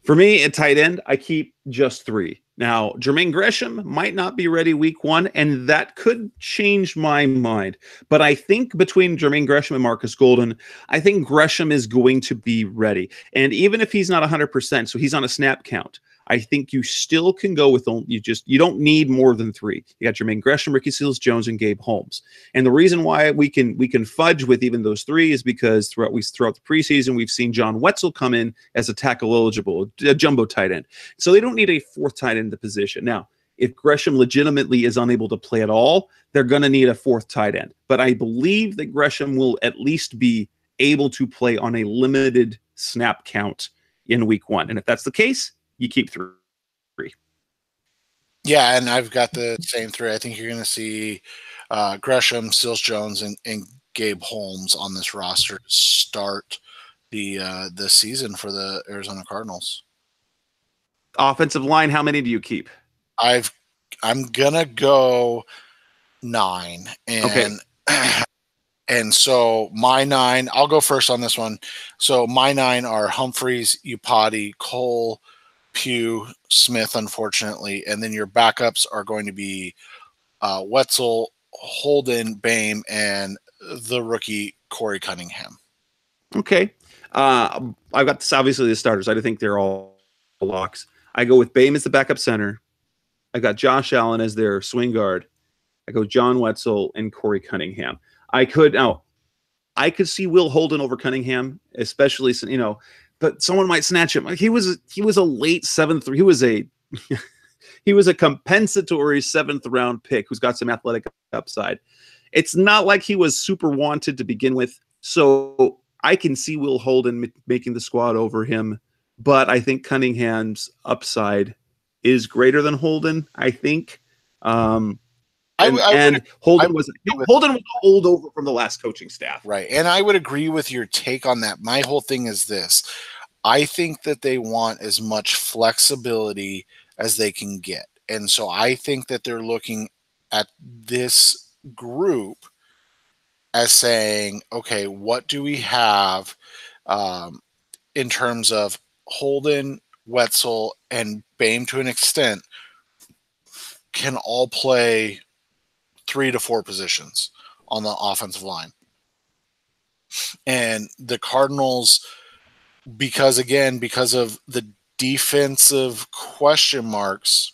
For me, at tight end, I keep just 3. Now, Jermaine Gresham might not be ready week 1, and that could change my mind. But I think between Jermaine Gresham and Marcus Golden, I think Gresham is going to be ready. And even if he's not 100%, so he's on a snap count, I think you still can go with you don't need more than 3. You got Jermaine Gresham, Ricky Seals-Jones, and Gabe Holmes. And the reason why we can fudge with even those 3 is because throughout the preseason we've seen John Wetzel come in as a tackle eligible, a jumbo tight end. So they don't need a 4th tight end in the position. Now, if Gresham legitimately is unable to play at all, they're going to need a 4th tight end. But I believe that Gresham will at least be able to play on a limited snap count in week 1. And if that's the case, you keep 3. Yeah, and I've got the same 3. I think you're going to see Gresham, Seals-Jones, and Gabe Holmes on this roster to start the season for the Arizona Cardinals. Offensive line, how many do you keep? I'm gonna go 9, and okay. And so my 9, I'll go first on this one. So my 9 are Humphreys, Upati, Cole, Pugh, Smith, unfortunately. And then your backups are going to be Wetzel, Holden, Bame, and the rookie Corey Cunningham. Okay. I've got obviously the starters. I think they're all locks. I go with Bame as the backup center. I got Josh Allen as their swing guard. I go John Wetzel and Corey Cunningham. I could see Will Holden over Cunningham, especially, but someone might snatch him. Like he was a late 7th. He was a compensatory 7th round pick who's got some athletic upside. It's not like he was super wanted to begin with. So I can see Will Holden making the squad over him, but I think Cunningham's upside is greater than Holden, I think. Holden was a holdover from the last coaching staff. Right. And I would agree with your take on that. My whole thing is this. I think that they want as much flexibility as they can get. And so I think that they're looking at this group as saying, okay, what do we have in terms of Holden, Wetzel, and Bame to an extent can all play 3 to 4 positions on the offensive line. And the Cardinals, because of the defensive question marks,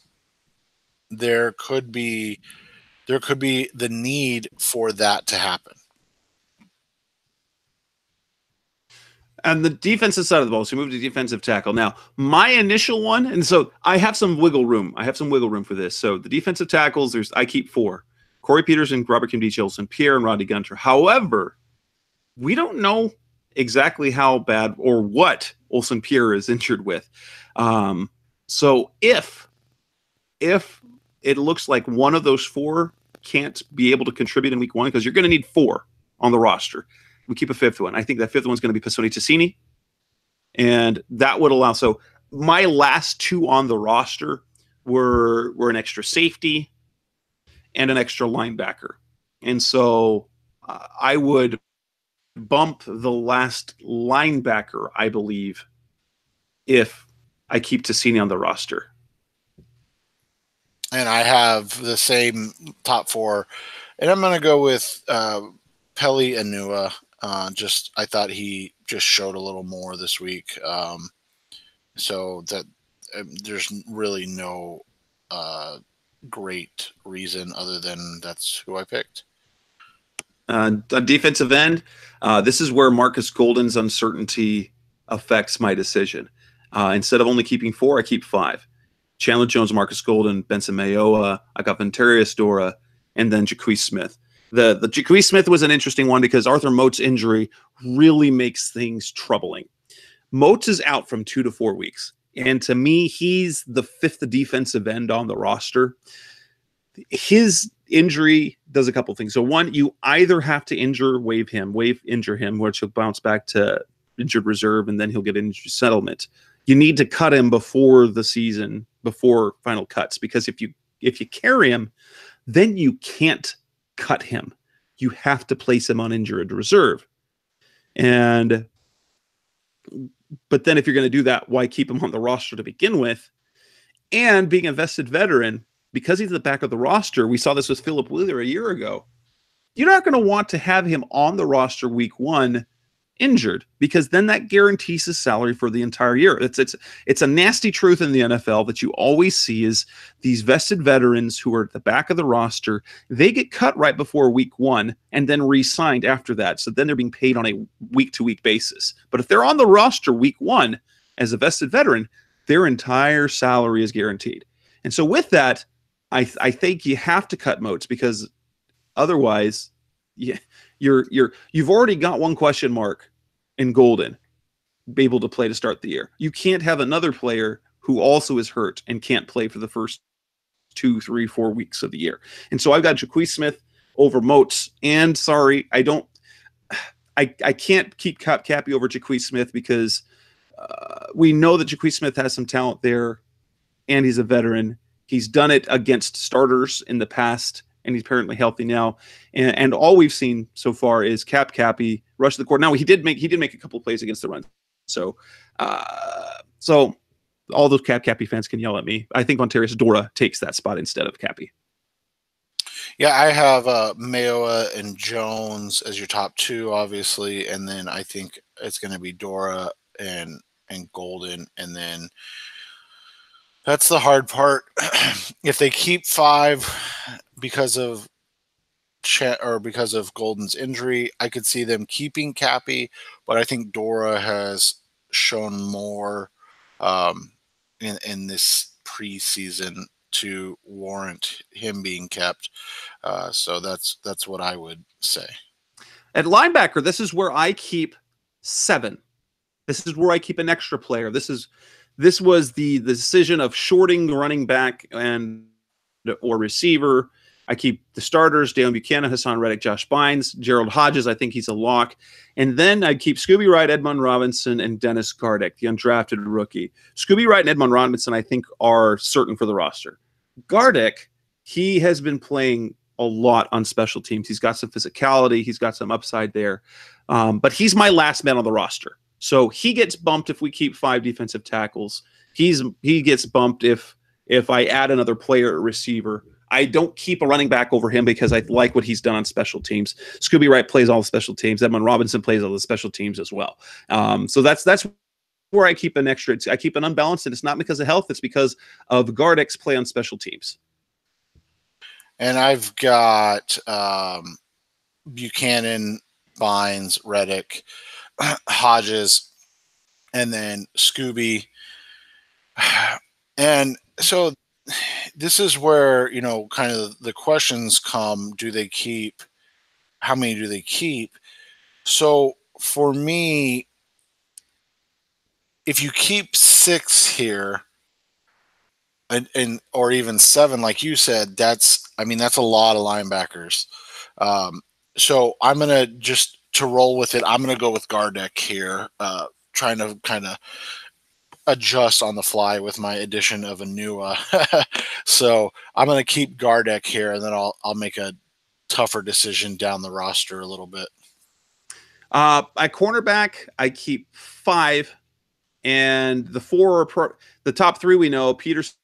there could be the need for that to happen. And the defensive side of the ball, so we move to defensive tackle. Now, my initial one, and so I have some wiggle room. For this. So the defensive tackles, I keep 4. Corey Peterson, Robert Kimdich, Olsen Pierre, and Rodney Gunter. However, we don't know exactly how bad or what Olsen Pierre is injured with. So if it looks like one of those 4 can't be able to contribute in week 1, because you're going to need 4 on the roster, we keep a 5th one. I think that 5th one's going to be Pisoni Tassini, and that would allow. So my last 2 on the roster were an extra safety and an extra linebacker. And so I would bump the last linebacker, I believe, if I keep Tassini on the roster. And I have the same top 4. And I'm going to go with Peli Anua. I thought he just showed a little more this week. So that there's really no great reason other than that's who I picked. On defensive end, this is where Marcus Golden's uncertainty affects my decision. Instead of only keeping 4, I keep 5. Chandler Jones, Marcus Golden, Benson Mayowa, I got Ventarius Dora, and then Jaquez Smith. The Jaquez Smith was an interesting one because Arthur Mote's injury really makes things troubling. Motes is out from 2 to 4 weeks. And to me, he's the 5th defensive end on the roster. His injury does a couple things. So one, you either have to injure him, which he'll bounce back to injured reserve, and then he'll get injured settlement. You need to cut him before the season, before final cuts, because if you carry him, then you can't cut him. You have to place him on injured reserve. But then if you're going to do that, why keep him on the roster to begin with? And being a vested veteran, because he's at the back of the roster, we saw this with Philip Wheeler a year ago. You're not going to want to have him on the roster week 1 injured, because then that guarantees his salary for the entire year. It's a nasty truth in the NFL that you always see is these vested veterans who are at the back of the roster, they get cut right before week 1 and then re-signed after that. So then they're being paid on a week-to-week basis. But if they're on the roster week 1 as a vested veteran, their entire salary is guaranteed. And so with that, I think you have to cut Moats, because otherwise, you've already got one question mark in Golden be able to play to start the year. You can't have another player who also is hurt and can't play for the first 2, 3, 4 weeks of the year. And so I've got Jacquizz Smith over Moats. And sorry, I can't keep Cappy over Jacquizz Smith, because we know that Jacquizz Smith has some talent there, and he's a veteran. He's done it against starters in the past, and he's apparently healthy now. And all we've seen so far is Cappy rush the court. Now he did make a couple of plays against the run. So all those Cappy fans can yell at me. I think Ontarius Dora takes that spot instead of Cappy. Yeah, I have Mayoa and Jones as your top 2, obviously, and then I think it's going to be Dora and Golden, and then that's the hard part. If they keep 5 because of Golden's injury, I could see them keeping Cappy, but I think Dora has shown more in this preseason to warrant him being kept. So that's what I would say. At linebacker, this is where I keep 7. This is where I keep an extra player. This was the decision of shorting running back or receiver. I keep the starters: Dale Buchanan, Hassan Reddick, Josh Bynes, Gerald Hodges. I think he's a lock. And then I keep Scooby Wright, Edmund Robinson, and Dennis Gardeck, the undrafted rookie. Scooby Wright and Edmund Robinson, I think, are certain for the roster. Gardeck, he has been playing a lot on special teams. He's got some physicality. He's got some upside there. But he's my last man on the roster. So he gets bumped if we keep 5 defensive tackles. He gets bumped if I add another player or receiver. I don't keep a running back over him because I like what he's done on special teams. Scooby Wright plays all the special teams. Edmund Robinson plays all the special teams as well. So that's where I keep an extra. I keep an unbalanced, and it's not because of health. It's because of Gardeck's play on special teams. And I've got Buchanan, Bynes, Reddick, Hodges, and then Scooby. And so this is where, kind of the questions come. How many do they keep? So for me, if you keep 6 here and or even 7, like you said, that's a lot of linebackers. So I'm going to roll with it. I'm going to go with Gardeck here, trying to kind of adjust on the fly with my addition of Anua. So I'm going to keep Gardeck here, and then I'll make a tougher decision down the roster a little bit. At cornerback, I keep 5, and the 4 the top 3 we know: Peterson,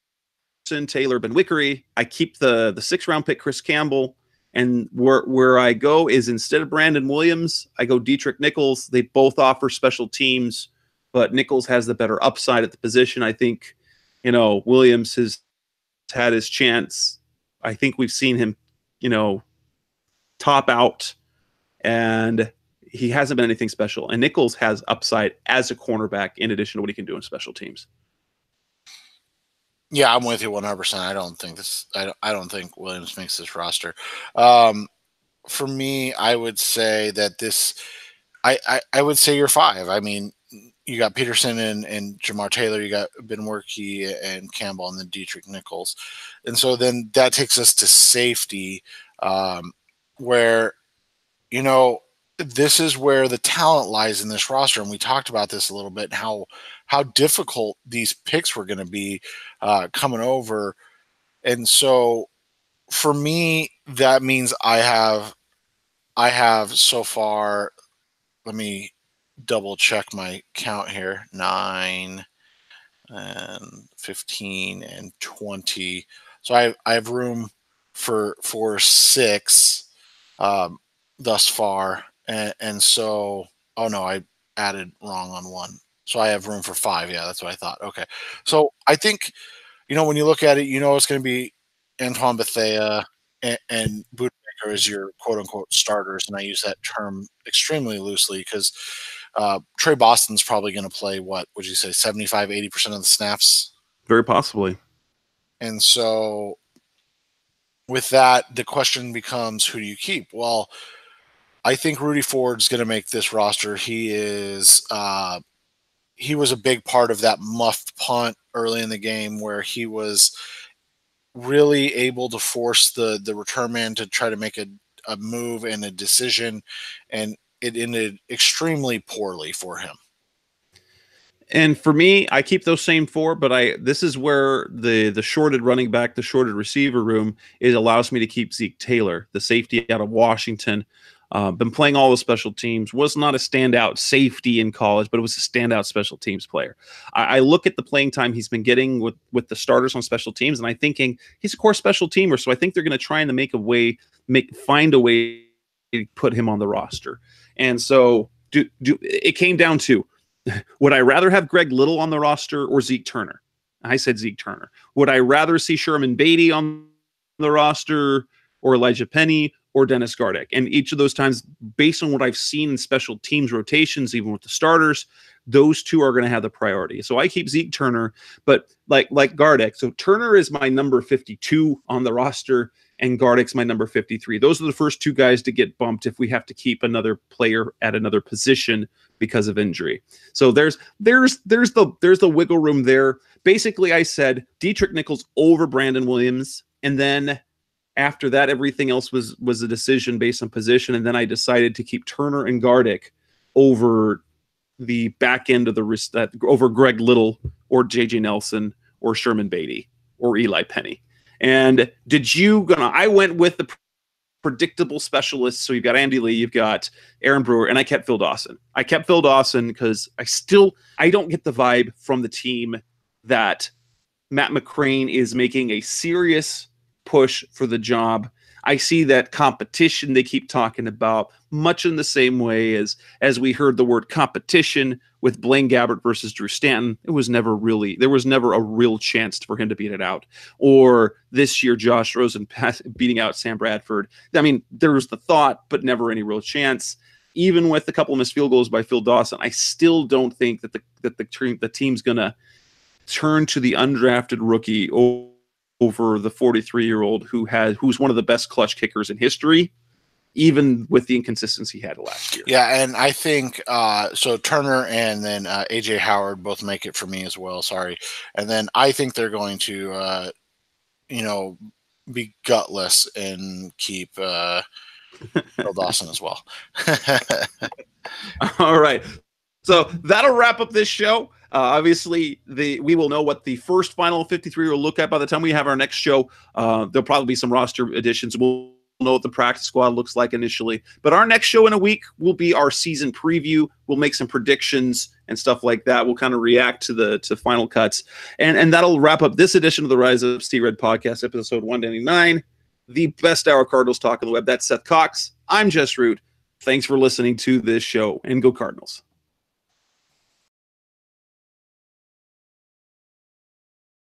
Taylor, Ben Wickery. I keep the 6th round pick Chris Campbell, and where I go is, instead of Brandon Williams, I go Dietrich Nichols. They both offer special teams, but Nichols has the better upside at the position. I think, Williams has had his chance. I think we've seen him, top out, and he hasn't been anything special. And Nichols has upside as a cornerback in addition to what he can do in special teams. Yeah, I'm with you 100%. I don't think Williams makes this roster. For me, I would say that I would say you're 5. I mean, you got Peterson and Jamar Taylor, you got Ben Wickery and Campbell, and then Dietrich Nichols. And so then that takes us to safety, where, this is where the talent lies in this roster. And we talked about this a little bit, how difficult these picks were going to be coming over. And so for me, that means I have so far, let me double check my count here, 9 and 15 and 20. So I have room for 6 thus far. And so, oh no, I added wrong on one. So I have room for 5. Yeah, that's what I thought. Okay. So I think, when you look at it, it's going to be Antoine Bethea and Bootmaker as your quote unquote starters. And I use that term extremely loosely because Trey Boston's probably going to play, what would you say, 75, 80% of the snaps? Very possibly. And so with that, the question becomes, who do you keep? Well, I think Rudy Ford's going to make this roster. He was a big part of that muffed punt early in the game where he was really able to force the return man to try to make a move and a decision, and it ended extremely poorly for him. And for me, I keep those same 4, but this is where the shorted running back, the shorted receiver room, it allows me to keep Zeke Taylor, the safety out of Washington. Been playing all the special teams, was not a standout safety in college, but it was a standout special teams player. I look at the playing time he's been getting with the starters on special teams, and I'm thinking he's a core special teamer, so I think they're going to try and find a way to put him on the roster. And so it came down to, would I rather have Greg Little on the roster or Zeke Turner? I said Zeke Turner. Would I rather see Sherman Beatty on the roster or Elijah Penny or Dennis Gardeck? And each of those times, based on what I've seen in special teams rotations, even with the starters, those 2 are going to have the priority. So I keep Zeke Turner, but like Gardeck. So Turner is my number 52 on the roster, and Gardeck's my number 53. Those are the first 2 guys to get bumped if we have to keep another player at another position because of injury. So there's the wiggle room there. Basically, I said Dietrich Nichols over Brandon Williams, and then after that, everything else was a decision based on position, and then I decided to keep Turner and Gardeck over the back end of over Greg Little or JJ Nelson or Sherman Beatty or Eli Penny. And I went with the predictable specialists. So you've got Andy Lee, you've got Aaron Brewer, and I kept Phil Dawson. I kept Phil Dawson because I don't get the vibe from the team that Matt McCrane is making a serious push for the job. I see that competition they keep talking about much in the same way as we heard the word competition with Blaine Gabbert versus Drew Stanton. There was never a real chance for him to beat it out. Or this year, Josh Rosen beating out Sam Bradford. I mean, there was the thought, but never any real chance. Even with a couple of missed field goals by Phil Dawson, I still don't think that the team's going to turn to the undrafted rookie over the 43-year-old who's one of the best clutch kickers in history, even with the inconsistency he had last year. Yeah, and I think so Turner and then A.J. Howard both make it for me as well, sorry. And then I think they're going to, be gutless and keep Phil Dawson as well. All right. So that'll wrap up this show. Obviously, we will know what the first final 53 will look at by the time we have our next show. There'll probably be some roster additions. We'll know what the practice squad looks like initially. But our next show in a week will be our season preview. We'll make some predictions and stuff like that. We'll kind of react to final cuts. And that'll wrap up this edition of the Rise Up Sea Red podcast, episode 199, the best hour Cardinals talk on the web. That's Seth Cox. I'm Jess Root. Thanks for listening to this show, and go Cardinals.